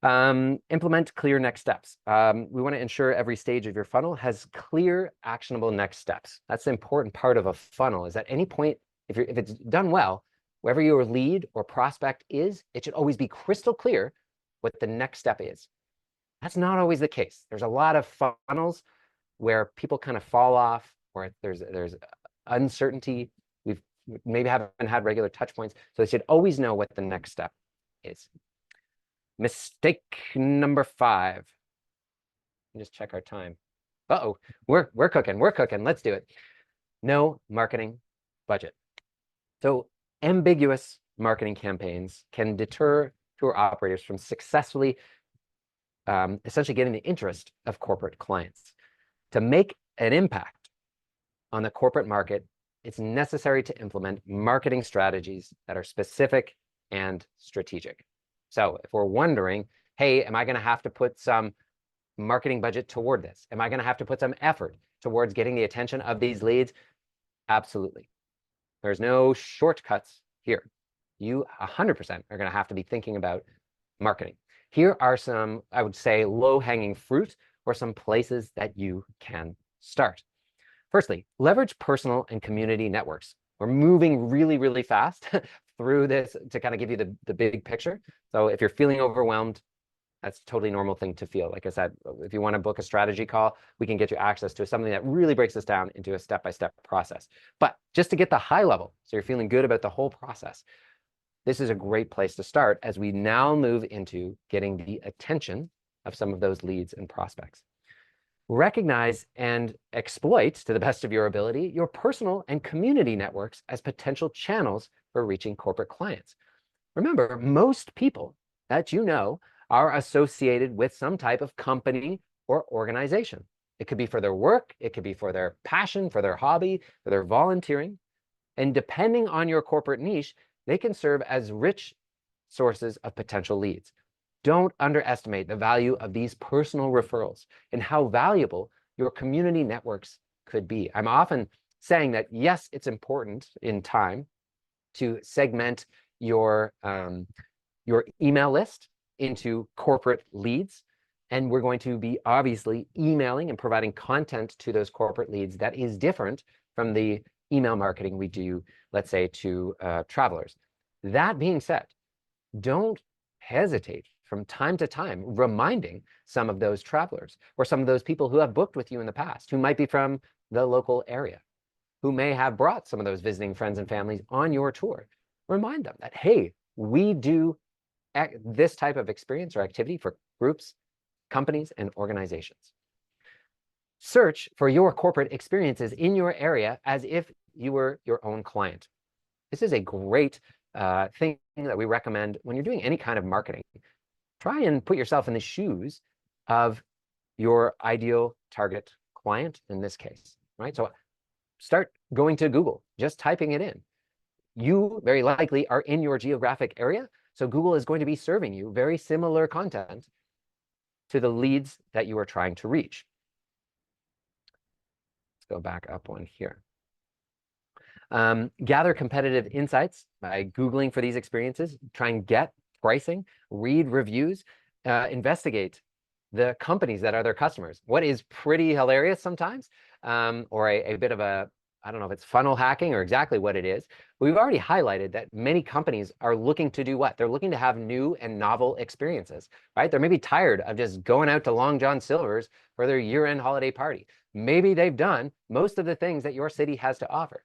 Implement clear next steps. We want to ensure every stage of your funnel has clear, actionable next steps. That's the important part of a funnel, is at any point, if it's done well, wherever your lead or prospect is, it should always be crystal clear what the next step is. That's not always the case. There's a lot of funnels where people kind of fall off, or there's uncertainty. We've maybe haven't had regular touch points, so they should always know what the next step is. Mistake number 5. Just check our time. Uh-oh, we're cooking. Let's do it. No marketing budget. So ambiguous marketing campaigns can deter tour operators from successfully essentially getting the interest of corporate clients. To make an impact on the corporate market, it's necessary to implement marketing strategies that are specific and strategic. So if we're wondering, hey, am I going to have to put some marketing budget toward this? Am I going to have to put some effort towards getting the attention of these leads? Absolutely. There's no shortcuts here. You 100% are going to have to be thinking about marketing. Here are some, I would say, low-hanging fruit, or some places that you can start. Firstly, leverage personal and community networks. We're moving really, really fast through this to kind of give you the big picture. So if you're feeling overwhelmed, that's a totally normal thing to feel. Like I said, if you want to book a strategy call, we can get you access to something that really breaks this down into a step-by-step process. But just to get the high level, so you're feeling good about the whole process, this is a great place to start as we now move into getting the attention of some of those leads and prospects. Recognize and exploit, to the best of your ability, your personal and community networks as potential channels for reaching corporate clients. Remember, most people that you know are associated with some type of company or organization. It could be for their work, it could be for their passion, for their hobby, for their volunteering. And depending on your corporate niche, they can serve as rich sources of potential leads. Don't underestimate the value of these personal referrals and how valuable your community networks could be. I'm often saying that, yes, it's important in time to segment your email list into corporate leads. And we're going to be obviously emailing and providing content to those corporate leads that is different from the email marketing we do, let's say, to travelers. That being said, don't hesitate from time to time reminding some of those travelers or some of those people who have booked with you in the past, who might be from the local area, who may have brought some of those visiting friends and families on your tour. Remind them that, hey, we do this type of experience or activity for groups, companies, and organizations. Search for your corporate experiences in your area as if you were your own client. This is a great thing that we recommend when you're doing any kind of marketing. Try and put yourself in the shoes of your ideal target client in this case, right? So start going to Google, just typing it in. You very likely are in your geographic area, so Google is going to be serving you very similar content to the leads that you are trying to reach. Let's go back up one here. Gather competitive insights by Googling for these experiences, try and get pricing, read reviews, investigate the companies that are their customers. What is pretty hilarious sometimes, or a bit of a, I don't know if it's funnel hacking or exactly what it is. We've already highlighted that many companies are looking to do what? They're looking to have new and novel experiences, right? They're maybe tired of just going out to Long John Silver's for their year-end holiday party. Maybe they've done most of the things that your city has to offer.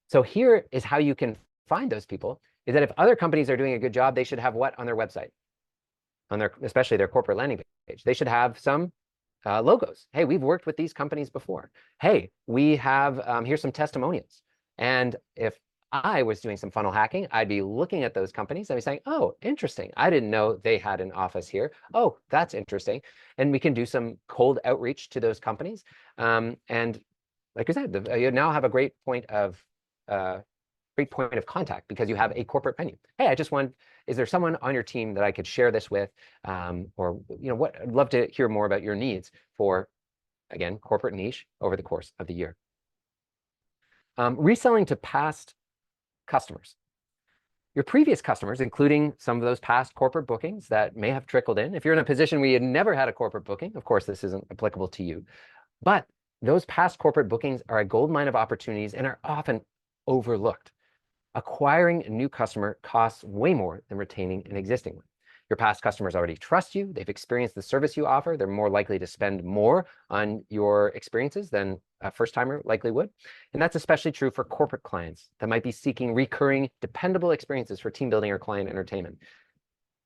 So here is how you can find those people, is that if other companies are doing a good job, they should have what on their website? On their, especially their corporate landing page. They should have some logos. Hey, we've worked with these companies before. Hey, we have, here's some testimonials. And if I was doing some funnel hacking, I'd be looking at those companies. I'd be saying, oh, interesting. I didn't know they had an office here. Oh, that's interesting. And we can do some cold outreach to those companies. And like I said, you now have a great point of contact because you have a corporate menu. Hey, I just want, is there someone on your team that I could share this with? Or, you know, what, I'd love to hear more about your needs for, again, corporate niche over the course of the year. Reselling to past customers. Your previous customers, including some of those past corporate bookings that may have trickled in. If you're in a position where you had never had a corporate booking, of course, this isn't applicable to you. But those past corporate bookings are a goldmine of opportunities and are often overlooked. Acquiring a new customer costs way more than retaining an existing one. Your past customers already trust you. They've experienced the service you offer. They're more likely to spend more on your experiences than a first-timer likely would. And that's especially true for corporate clients that might be seeking recurring, dependable experiences for team building or client entertainment.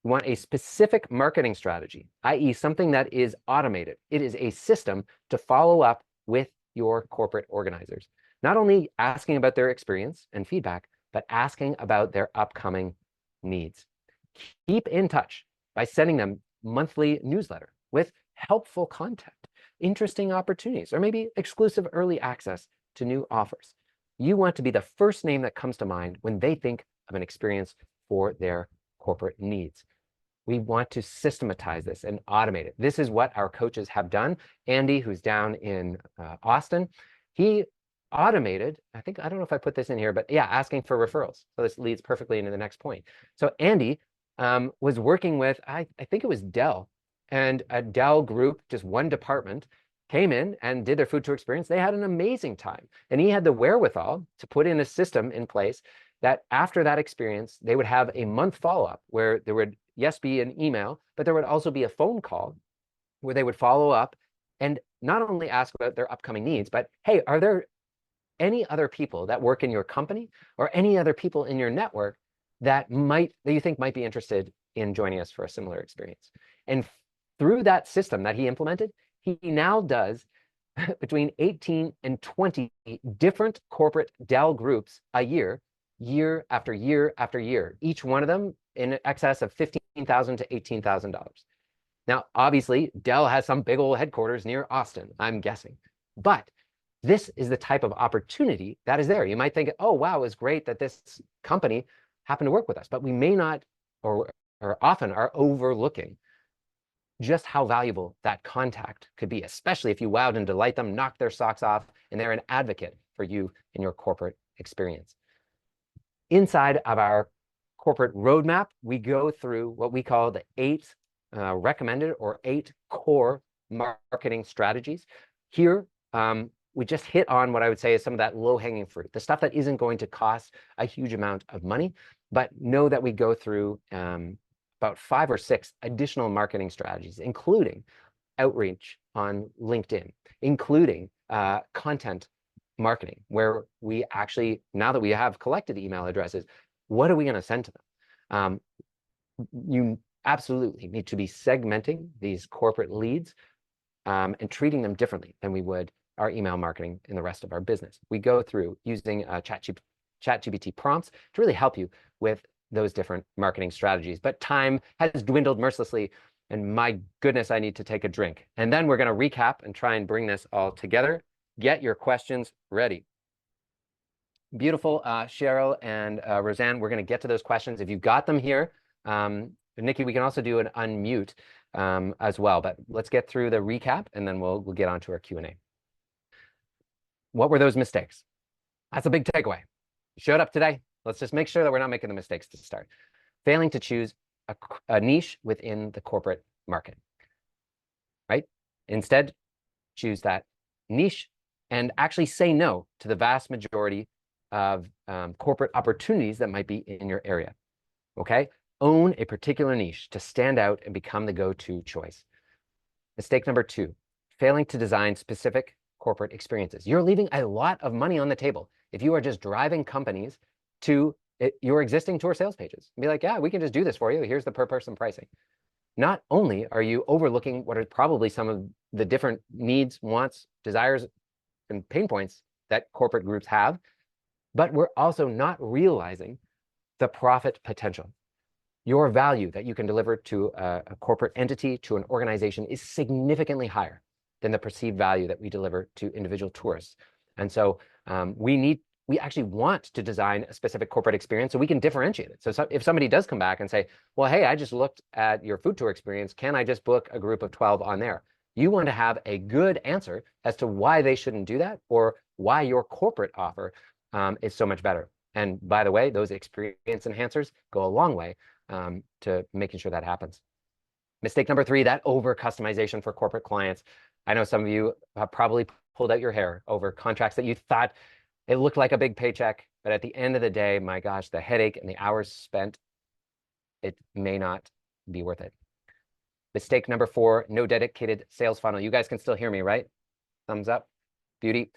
You want a specific marketing strategy, i.e. something that is automated. It is a system to follow up with your corporate organizers. Not only asking about their experience and feedback, but asking about their upcoming needs. Keep in touch by sending them monthly newsletter with helpful content, interesting opportunities, or maybe exclusive early access to new offers. You want to be the first name that comes to mind when they think of an experience for their corporate needs. We want to systematize this and automate it. This is what our coaches have done. Andy, who's down in Austin, he automated, I don't know if I put this in here, but yeah, asking for referrals. So this leads perfectly into the next point. So Andy was working with, I think it was Dell, and a Dell group, just one department, came in and did their food tour experience. They had an amazing time. And he had the wherewithal to put in a system in place that after that experience, they would have a month follow-up where there would, yes, be an email, but there would also be a phone call where they would follow up and not only ask about their upcoming needs, but hey, are there any other people that work in your company or any other people in your network that you think might be interested in joining us for a similar experience? And through that system that he implemented, he now does between 18 and 20 different corporate Dell groups a year, year after year after year, each one of them in excess of $15,000 to $18,000. Now, obviously, Dell has some big old headquarters near Austin, I'm guessing, but this is the type of opportunity that is there. You might think, oh, wow, it was great that this company happened to work with us, but we may not, or or often are overlooking just how valuable that contact could be, especially if you wowed and delight them, knock their socks off, and they're an advocate for you in your corporate experience. Inside of our corporate roadmap, we go through what we call the 8 recommended or 8 core marketing strategies. Here, we just hit on what I would say is some of that low-hanging fruit, the stuff that isn't going to cost a huge amount of money, but know that we go through about 5 or 6 additional marketing strategies, including outreach on LinkedIn, including content marketing, where we actually, now that we have collected email addresses, what are we going to send to them? You absolutely need to be segmenting these corporate leads and treating them differently than we would our email marketing in the rest of our business. We go through using ChatGPT prompts to really help you with those different marketing strategies. But time has dwindled mercilessly, and my goodness, I need to take a drink. And then we're going to recap and try and bring this all together. Get your questions ready. Beautiful, Cheryl and Roseanne, we're going to get to those questions. If you've got them here, Nikki, we can also do an unmute as well, but let's get through the recap and then we'll get on to our Q&A. What were those mistakes? That's a big takeaway. You showed up today. Let's just make sure that we're not making the mistakes to start. Failing to choose a niche within the corporate market, right? Instead, choose that niche and actually say no to the vast majority of corporate opportunities that might be in your area, okay? Own a particular niche to stand out and become the go-to choice. Mistake number 2, failing to design specific corporate experiences. You're leaving a lot of money on the table if you are just driving companies to your existing tour sales pages and be like, yeah, we can just do this for you. Here's the per person pricing. Not only are you overlooking what are probably some of the different needs, wants, desires, and pain points that corporate groups have, but we're also not realizing the profit potential. Your value that you can deliver to a corporate entity, to an organization, is significantly higher than the perceived value that we deliver to individual tourists. And so we actually want to design a specific corporate experience so we can differentiate it. So if somebody does come back and say, well, hey, I just looked at your food tour experience, can I just book a group of 12 on there? You want to have a good answer as to why they shouldn't do that or why your corporate offer is so much better. And by the way, those experience enhancers go a long way to making sure that happens. Mistake number 3, that over customization for corporate clients. I know some of you have probably pulled out your hair over contracts that you thought it looked like a big paycheck, but at the end of the day, my gosh, the headache and the hours spent, it may not be worth it. Mistake number 4, no dedicated sales funnel. You guys can still hear me, right? Thumbs up. Beauty.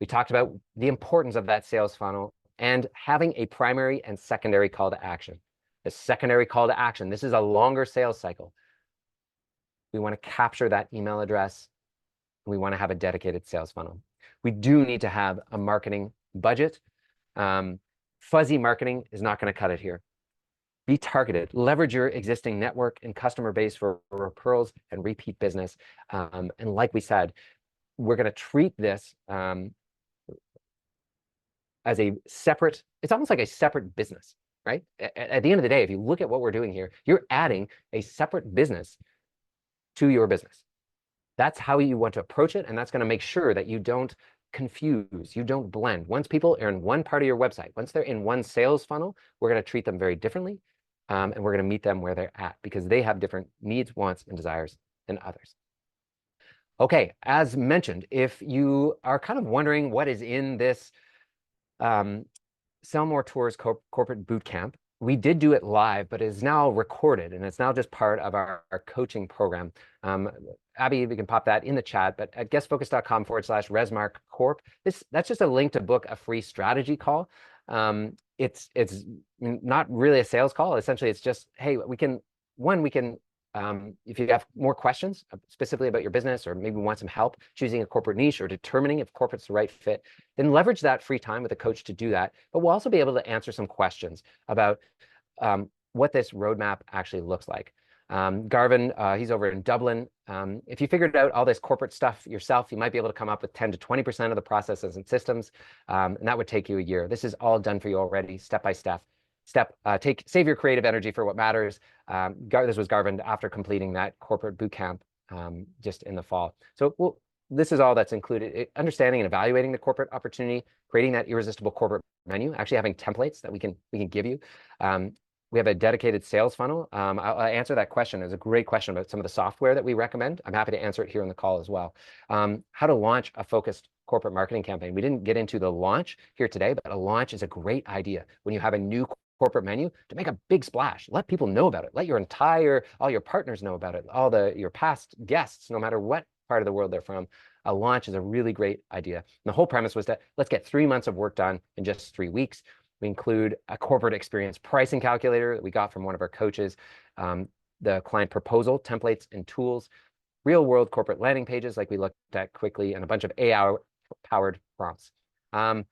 We talked about the importance of that sales funnel and having a primary and secondary call to action. The secondary call to action, this is a longer sales cycle. We want to capture that email address. We want to have a dedicated sales funnel. We do need to have a marketing budget. Fuzzy marketing is not going to cut it here. Be targeted. Leverage your existing network and customer base for referrals and repeat business. And like we said, we're going to treat this as a separate, it's almost like a separate business, right? At the end of the day, if you look at what we're doing here, you're adding a separate business to your business. That's how you want to approach it, and that's going to make sure that you don't confuse, you don't blend. Once people are in one part of your website, once they're in one sales funnel, we're going to treat them very differently, and we're going to meet them where they're at because they have different needs, wants, and desires than others. Okay, as mentioned, if you are kind of wondering what is in this Sell More Tours Corporate Bootcamp, we did do it live, but it is now recorded, and it's now just part of our coaching program. Abby, we can pop that in the chat, but at guestfocus.com/RESMARK Corp, that's just a link to book a free strategy call. It's not really a sales call. Essentially, it's just, hey, we can, if you have more questions specifically about your business, or maybe want some help choosing a corporate niche or determining if corporate's the right fit, then leverage that free time with a coach to do that. But we'll also be able to answer some questions about what this roadmap actually looks like. Garvin, he's over in Dublin. If you figured out all this corporate stuff yourself, you might be able to come up with 10 to 20% of the processes and systems, and that would take you a year. This is all done for you already, step by step. save your creative energy for what matters. This was Garvin after completing that corporate boot camp just in the fall. So this is all that's included. Understanding and evaluating the corporate opportunity, creating that irresistible corporate menu, actually having templates that we can give you. We have a dedicated sales funnel. I'll answer that question. It's a great question about some of the software that we recommend. I'm happy to answer it here on the call as well. How to launch a focused corporate marketing campaign. We didn't get into the launch here today, but a launch is a great idea when you have a new corporate menu to make a big splash. Let people know about it. Let all your partners know about it. Your past guests, no matter what part of the world they're from. A launch is a really great idea. And the whole premise was that let's get 3 months of work done in just 3 weeks. We include a corporate experience pricing calculator that we got from one of our coaches, the client proposal templates and tools, real world corporate landing pages like we looked at quickly, and a bunch of AI-powered prompts. All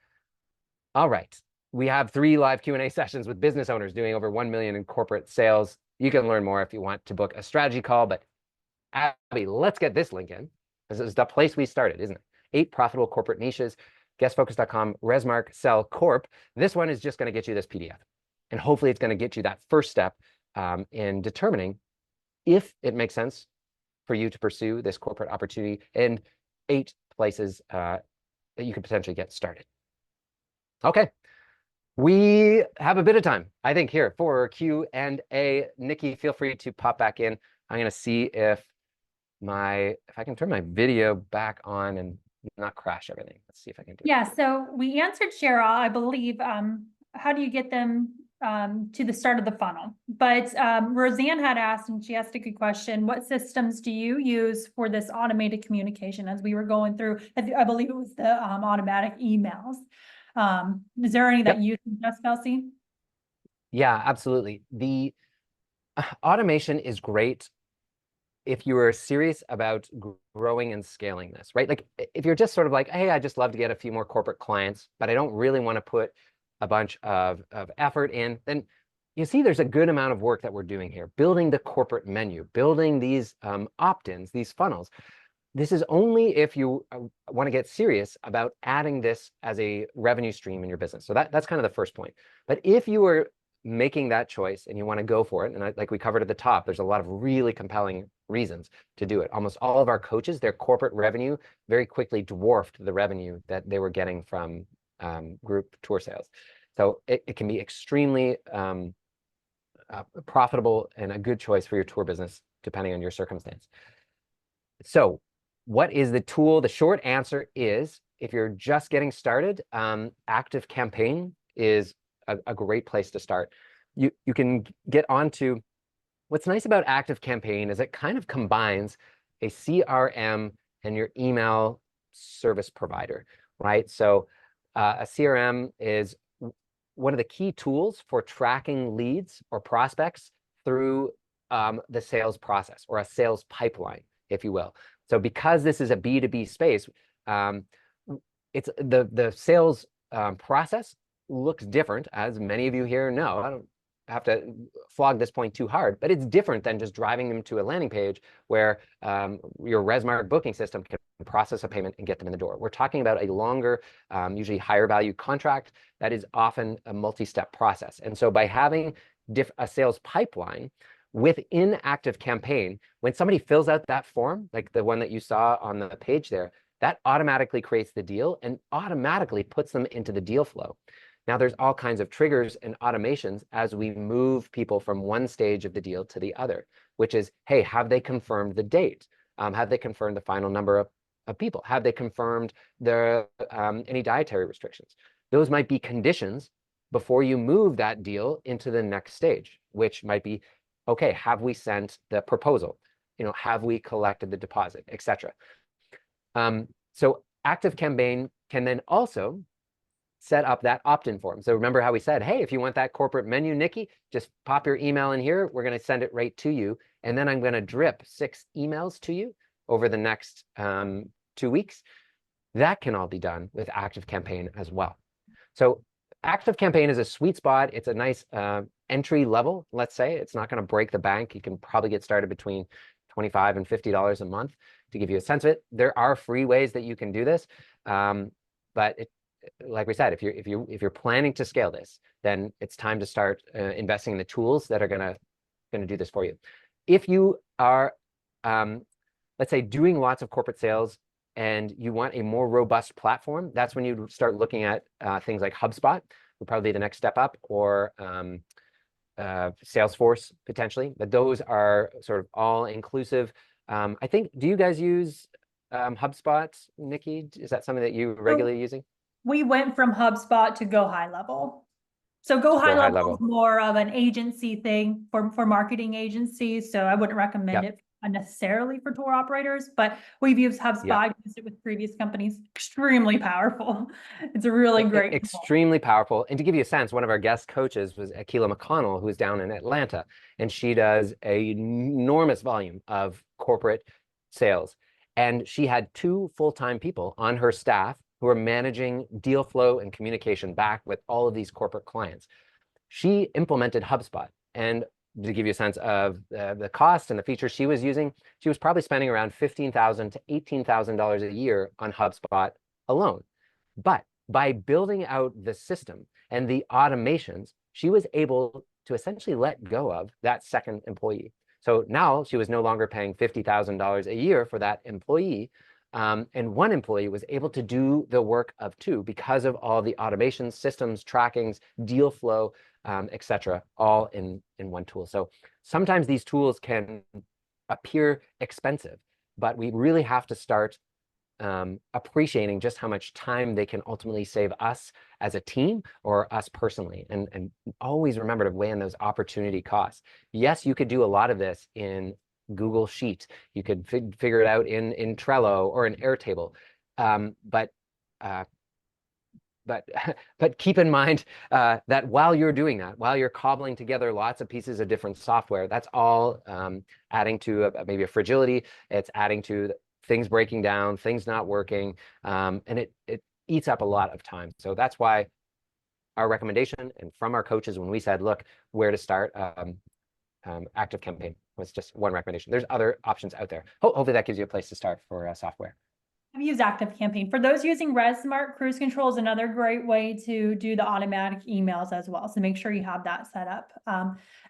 right. We have 3 live Q&A sessions with business owners doing over 1 million in corporate sales. You can learn more if you want to book a strategy call, but Abby, let's get this link in. This is the place we started, isn't it? 8 profitable corporate niches, guestfocus.com, RESMARK, Sell Corp. This one is just going to get you this PDF. And hopefully it's going to get you that first step in determining if it makes sense for you to pursue this corporate opportunity, and 8 places that you could potentially get started. Okay. We have a bit of time, I think, here for Q&A. Nikki, feel free to pop back in. I'm going to see if I can turn my video back on and not crash everything. Let's see if I can do it. Yeah, so we answered Cheryl, I believe, how do you get them to the start of the funnel? But Roseanne had asked, and she asked a good question, what systems do you use for this automated communication as we were going through? I believe it was the automatic emails. Is there any that you suggest, Kelsey? Yeah, absolutely. The automation is great if you are serious about growing and scaling this, right? Like if you're just sort of like, hey, I just love to get a few more corporate clients, but I don't really want to put a bunch of effort in, then you see there's a good amount of work that we're doing here, building the corporate menu, building these opt-ins, these funnels. This is only if you want to get serious about adding this as a revenue stream in your business. So that's kind of the first point. But if you are making that choice and you want to go for it, and like we covered at the top, there's a lot of really compelling reasons to do it. Almost all of our coaches, their corporate revenue very quickly dwarfed the revenue that they were getting from group tour sales. So it can be extremely profitable and a good choice for your tour business, depending on your circumstance. So what is the tool? The short answer is, if you're just getting started, Active Campaign is a great place to start. You can get onto, what's nice about Active Campaign is it kind of combines a CRM and your email service provider, right? So a CRM is one of the key tools for tracking leads or prospects through the sales process, or a sales pipeline, if you will. So because this is a B2B space, it's the sales process looks different, as many of you here know. I don't have to flog this point too hard, but it's different than just driving them to a landing page where your RESMARK booking system can process a payment and get them in the door. We're talking about a longer, usually higher value contract that is often a multi-step process. And so by having a sales pipeline within Active Campaign, when somebody fills out that form, like the one that you saw on the page there, that automatically creates the deal and automatically puts them into the deal flow. Now, there's all kinds of triggers and automations as we move people from one stage of the deal to the other, which is, hey, have they confirmed the date? Have they confirmed the final number of people? Have they confirmed any dietary restrictions? Those might be conditions before you move that deal into the next stage, which might be, okay, have we sent the proposal? Have we collected the deposit, etc. So Active Campaign can then also set up that opt-in form. So remember how we said, hey, if you want that corporate menu, Nikki, just pop your email in here. We're going to send it right to you. And then I'm going to drip 6 emails to you over the next 2 weeks. That can all be done with Active Campaign as well. So Active Campaign is a sweet spot. It's a nice entry level, let's say. It's not going to break the bank. You can probably get started between $25 and $50 a month to give you a sense of it. There are free ways that you can do this, but like we said, if you're planning to scale this, then it's time to start investing in the tools that are gonna do this for you. If you are, let's say, doing lots of corporate sales and you want a more robust platform, that's when you start looking at things like HubSpot would probably be the next step up, or Salesforce potentially. But those are sort of all inclusive. I think, do you guys use HubSpot, Nikki? Is that something that you regularly using? We went from HubSpot to Go High Level. So Go High Go high Level is level. more of an agency thing for marketing agencies. So I wouldn't recommend Yep. it necessarily for tour operators, but we've used HubSpot, Yep. used it with previous companies. Extremely powerful. It's a really great tool. Extremely powerful. And to give you a sense, one of our guest coaches was Akila McConnell, who's down in Atlanta, and she does an enormous volume of corporate sales. And she had 2 full-time people on her staff who are managing deal flow and communication back with all of these corporate clients. She implemented HubSpot. And to give you a sense of the cost and the features she was using, she was probably spending around $15,000 to $18,000 a year on HubSpot alone. But by building out the system and the automations, she was able to essentially let go of that second employee. So now she was no longer paying $50,000 a year for that employee. And one employee was able to do the work of 2 because of all the automations, systems, trackings, deal flow, et cetera, all in one tool. So sometimes these tools can appear expensive, but we really have to start appreciating just how much time they can ultimately save us as a team or us personally. And always remember to weigh in those opportunity costs. Yes, you could do a lot of this in Google Sheet. You could figure it out in Trello or in Airtable. But keep in mind that while you're doing that, while you're cobbling together lots of pieces of different software, that's all adding to maybe a fragility. It's adding to things breaking down, things not working, and it eats up a lot of time. So that's why our recommendation, and from our coaches, when we said, look, where to start, ActiveCampaign was just one recommendation. There's other options out there. Hopefully that gives you a place to start for software. I've used ActiveCampaign. For those using RESMARK, Cruise Control is another great way to do the automatic emails as well. So make sure you have that set up.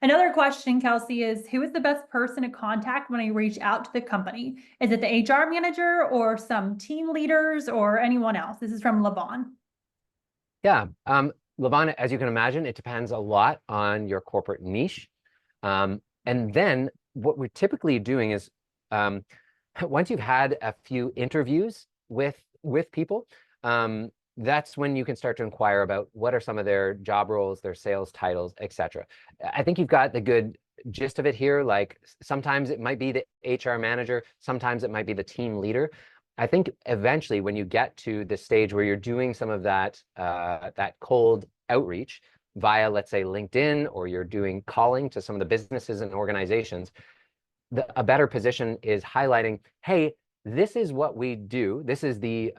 Another question, Kelsey, is who is the best person to contact when I reach out to the company? Is it the HR manager or some team leaders or anyone else? This is from Levon. Yeah, Levon, as you can imagine, it depends a lot on your corporate niche. And then what we're typically doing is, once you've had a few interviews with people, that's when you can start to inquire about what are some of their job roles, their sales titles, etc. I think you've got the good gist of it here. Like sometimes it might be the HR manager, sometimes it might be the team leader. I think eventually when you get to the stage where you're doing some of that that cold outreach via, let's say, LinkedIn, or you're doing calling to some of the businesses and organizations, a better position is highlighting, hey, this is what we do. This is the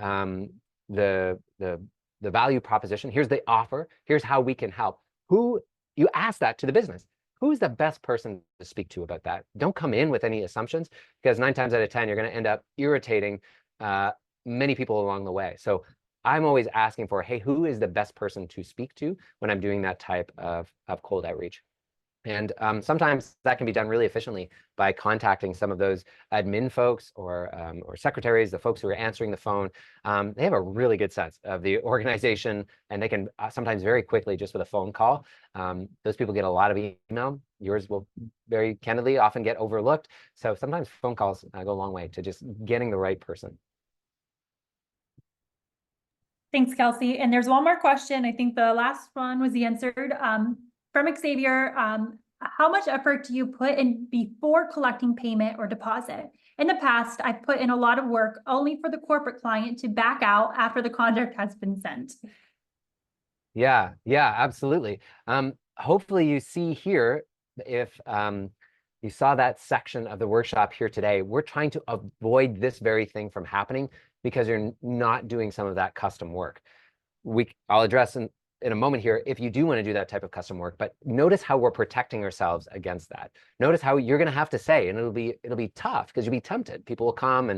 value proposition. Here's the offer. Here's how we can help. Who you ask that to the business. Who's the best person to speak to about that? Don't come in with any assumptions, because 9 times out of 10, you're going to end up irritating many people along the way. So I'm always asking for, hey, who is the best person to speak to when I'm doing that type of cold outreach? And sometimes that can be done really efficiently by contacting some of those admin folks or secretaries, the folks who are answering the phone. They have a really good sense of the organization, and they can sometimes very quickly, just with a phone call. Those people get a lot of email. Yours will very candidly often get overlooked. So sometimes phone calls go a long way to just getting the right person. Thanks, Kelsey. And there's one more question. I think the last one was answered. From Xavier, how much effort do you put in before collecting payment or deposit? In the past, I've put in a lot of work only for the corporate client to back out after the contract has been sent. Yeah, absolutely. Hopefully you see here, if you saw that section of the workshop here today, we're trying to avoid this very thing from happening because you're not doing some of that custom work. I'll address in a moment here if you do want to do that type of custom work, but notice how we're protecting ourselves against that. Notice how you're going to have to say, and it'll be tough because you'll be tempted. People will come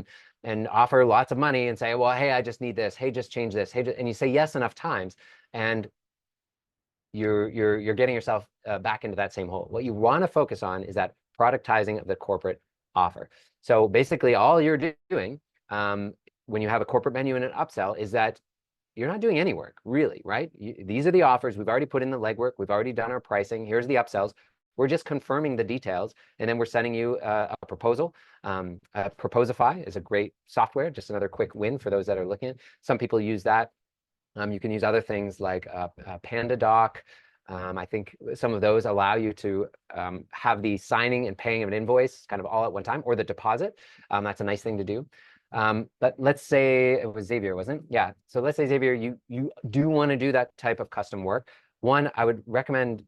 and offer lots of money and say, well, hey, I just need this. Hey, just change this. Hey, and you say yes enough times, and you're getting yourself back into that same hole. What you want to focus on is that productizing of the corporate offer. So basically, all you're doing when you have a corporate menu and an upsell is that you're not doing any work, really, right? These are the offers. We've already put in the legwork. We've already done our pricing. Here's the upsells. We're just confirming the details, and then we're sending you a proposal. Proposify is a great software, just another quick win for those that are looking at it. Some people use that. You can use other things like PandaDoc. I think some of those allow you to have the signing and paying of an invoice kind of all at one time, or the deposit. That's a nice thing to do. But let's say it was Xavier, wasn't it? Yeah. So let's say, Xavier, you do want to do that type of custom work. One, I would recommend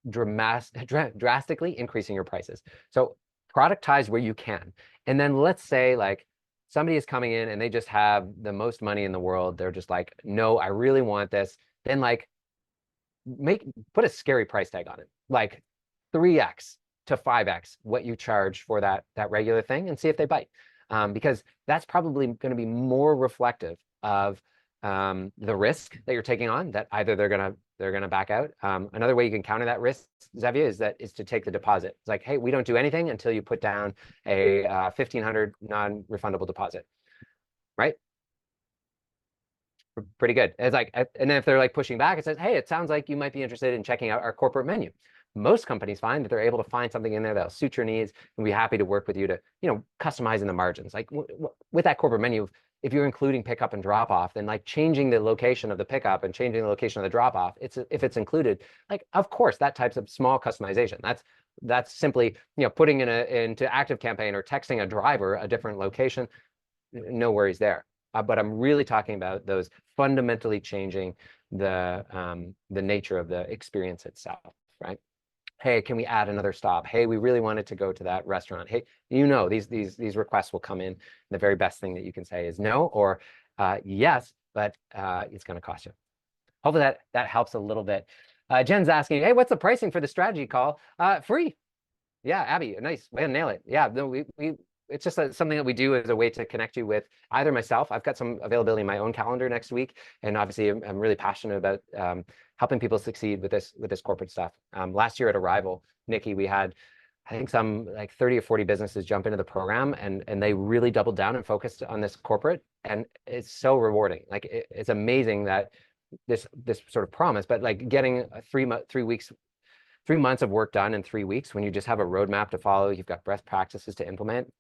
drastically increasing your prices. So productize where you can. And then let's say like somebody is coming in and they just have the most money in the world. They're just like, no, I really want this. Then like put a scary price tag on it, like 3x to 5x what you charge for that regular thing, and see if they bite. Because that's probably going to be more reflective of the risk that you're taking on, that either they're gonna back out. Another way you can counter that risk, Xavier, is to take the deposit. It's like, hey, we don't do anything until you put down a $1,500 non-refundable deposit, right? Pretty good. It's like, and then if they're like pushing back, it says, hey, it sounds like you might be interested in checking out our corporate menu. Most companies find that they're able to find something in there that'll suit your needs, and be happy to work with you to, customizing the margins. Like with that corporate menu, if you're including pickup and drop off, then like changing the location of the pickup and changing the location of the drop off, if it's included, like, of course, that types of small customization. That's simply, putting into ActiveCampaign or texting a driver a different location. No worries there. But I'm really talking about those fundamentally changing the nature of the experience itself, right? Hey, can we add another stop? Hey, we really wanted to go to that restaurant. Hey, these requests will come in. The very best thing that you can say is no, or yes, but it's going to cost you. Hopefully that helps a little bit. Jen's asking, hey, what's the pricing for the strategy call? Free. Yeah, Abby, nice. Way to nail it. Yeah, no, it's just something that we do as a way to connect you with either myself. I've got some availability in my own calendar next week, and obviously I'm really passionate about helping people succeed with this corporate stuff. Last year at Arrival, Nikki, we had, I think, some like 30 or 40 businesses jump into the program, and they really doubled down and focused on this corporate, and it's so rewarding. Like it's amazing that this sort of promise, but like getting 3 months of work done in 3 weeks when you just have a roadmap to follow, you've got best practices to implement.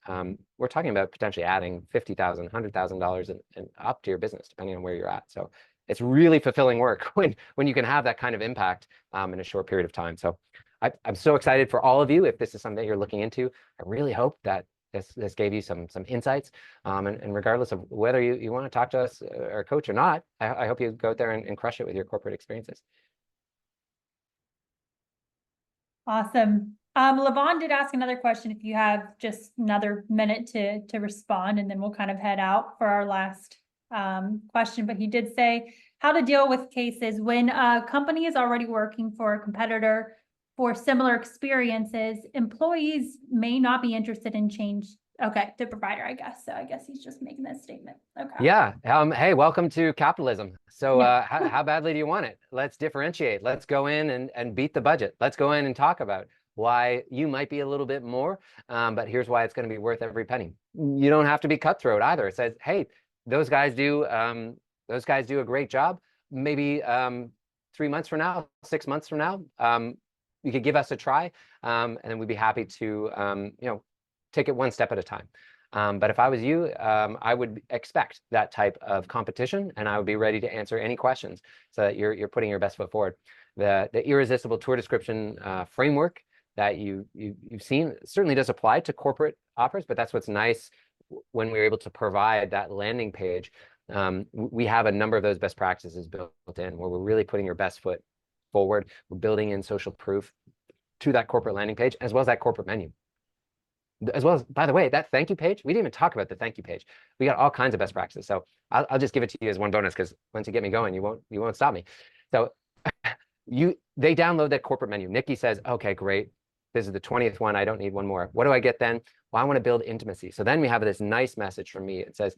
We're talking about potentially adding $50,000, $100,000 and up to your business, depending on where you're at. So it's really fulfilling work when you can have that kind of impact in a short period of time. So I'm so excited for all of you. If this is something that you're looking into, I really hope that this gave you some insights. And regardless of whether you want to talk to us or coach or not, I hope you go out there and crush it with your corporate experiences. Awesome. Levon did ask another question, if you have just another minute to respond, and then we'll kind of head out for our last question. But he did say how to deal with cases when a company is already working for a competitor for similar experiences. Employees may not be interested in change. Okay, the provider, I guess. So I guess he's just making that statement. Okay. Yeah. Hey, welcome to capitalism. So how badly do you want it? Let's differentiate. Let's go in and beat the budget. Let's go in and talk about why you might be a little bit more, but here's why it's going to be worth every penny. You don't have to be cutthroat either. It says, hey, those guys do a great job. Maybe 3 months from now, 6 months from now, you could give us a try, and then we'd be happy to take it one step at a time. But if I was you, I would expect that type of competition, and I would be ready to answer any questions so that you're putting your best foot forward. The irresistible tour description framework that you've seen certainly does apply to corporate offers, but that's what's nice when we're able to provide that landing page. We have a number of those best practices built in, where we're really putting your best foot forward. We're building in social proof to that corporate landing page, as well as that corporate menu. As well as, by the way, that thank you page, we didn't even talk about the thank you page. We got all kinds of best practices. So I'll just give it to you as one bonus, because once you get me going, you won't stop me. So they download that corporate menu. Nikki says, okay, great. This is the 20th one. I don't need one more. What do I get then? Well, I want to build intimacy. So then we have this nice message from me. It says,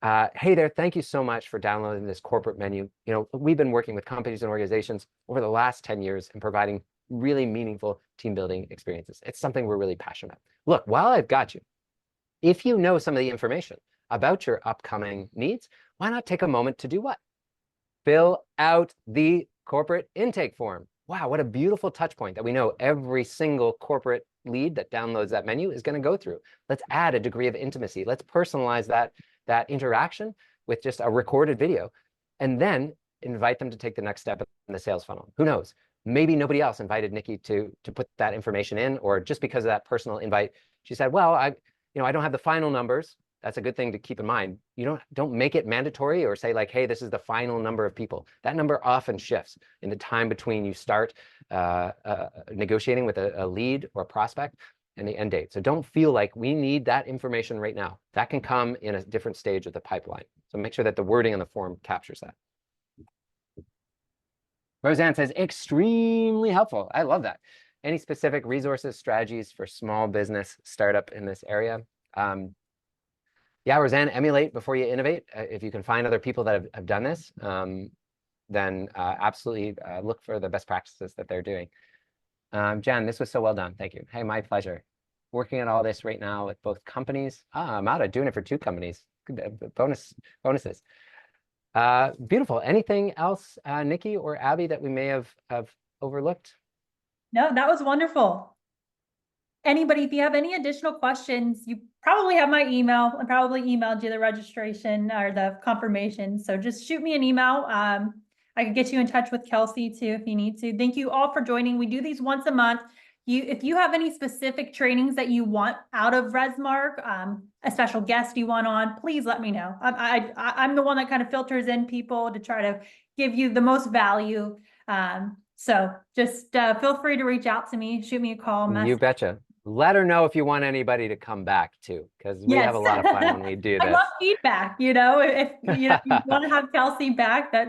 hey there, thank you so much for downloading this corporate menu. You know, we've been working with companies and organizations over the last 10 years and providing really meaningful team building experiences. It's something we're really passionate about. Look, while I've got you, if you know some of the information about your upcoming needs, why not take a moment to do what? Fill out the corporate intake form. Wow, what a beautiful touch point that we know every single corporate lead that downloads that menu is going to go through. Let's add a degree of intimacy. Let's personalize that interaction with just a recorded video, and then invite them to take the next step in the sales funnel. Who knows? Maybe nobody else invited Nikki to put that information in, or just because of that personal invite, she said, well, I don't have the final numbers. That's a good thing to keep in mind. You don't make it mandatory or say like, hey, this is the final number of people. That number often shifts in the time between you start negotiating with a lead or a prospect and the end date. So don't feel like we need that information right now. That can come in a different stage of the pipeline. So make sure that the wording on the form captures that. Roseanne says, extremely helpful. I love that. Any specific resources, strategies for small business startup in this area? Yeah, Roseanne, emulate before you innovate. If you can find other people that have done this, then absolutely look for the best practices that they're doing. Jen, this was so well done. Thank you. Hey, my pleasure. Working on all this right now with both companies. I'm out of doing it for 2 companies. Bonuses. Beautiful. Anything else, Nikki or Abby, that we may have overlooked? No, that was wonderful. Anybody, if you have any additional questions, you probably have my email. I probably emailed you the registration or the confirmation. So just shoot me an email. I could get you in touch with Kelsey too, if you need to. Thank you all for joining. We do these once a month. If you have any specific trainings that you want out of RESMARK, a special guest you want on, please let me know. I'm the one that kind of filters in people to try to give you the most value. So just feel free to reach out to me, shoot me a call. You message. betcha. Let her know if you want anybody to come back too, because we have a lot of fun when we do this. I love feedback, if you want to have Kelsey back, that,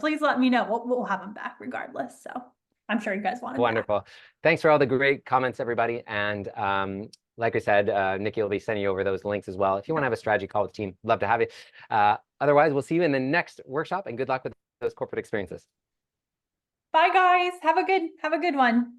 please let me know. We'll have him back regardless. So I'm sure you guys want him Wonderful. back. Thanks for all the great comments, everybody. And like I said, Nikki will be sending you over those links as well. If you want to have a strategy call with the team, love to have you. Otherwise, we'll see you in the next workshop, and good luck with those corporate experiences. Bye, guys. Have a good one.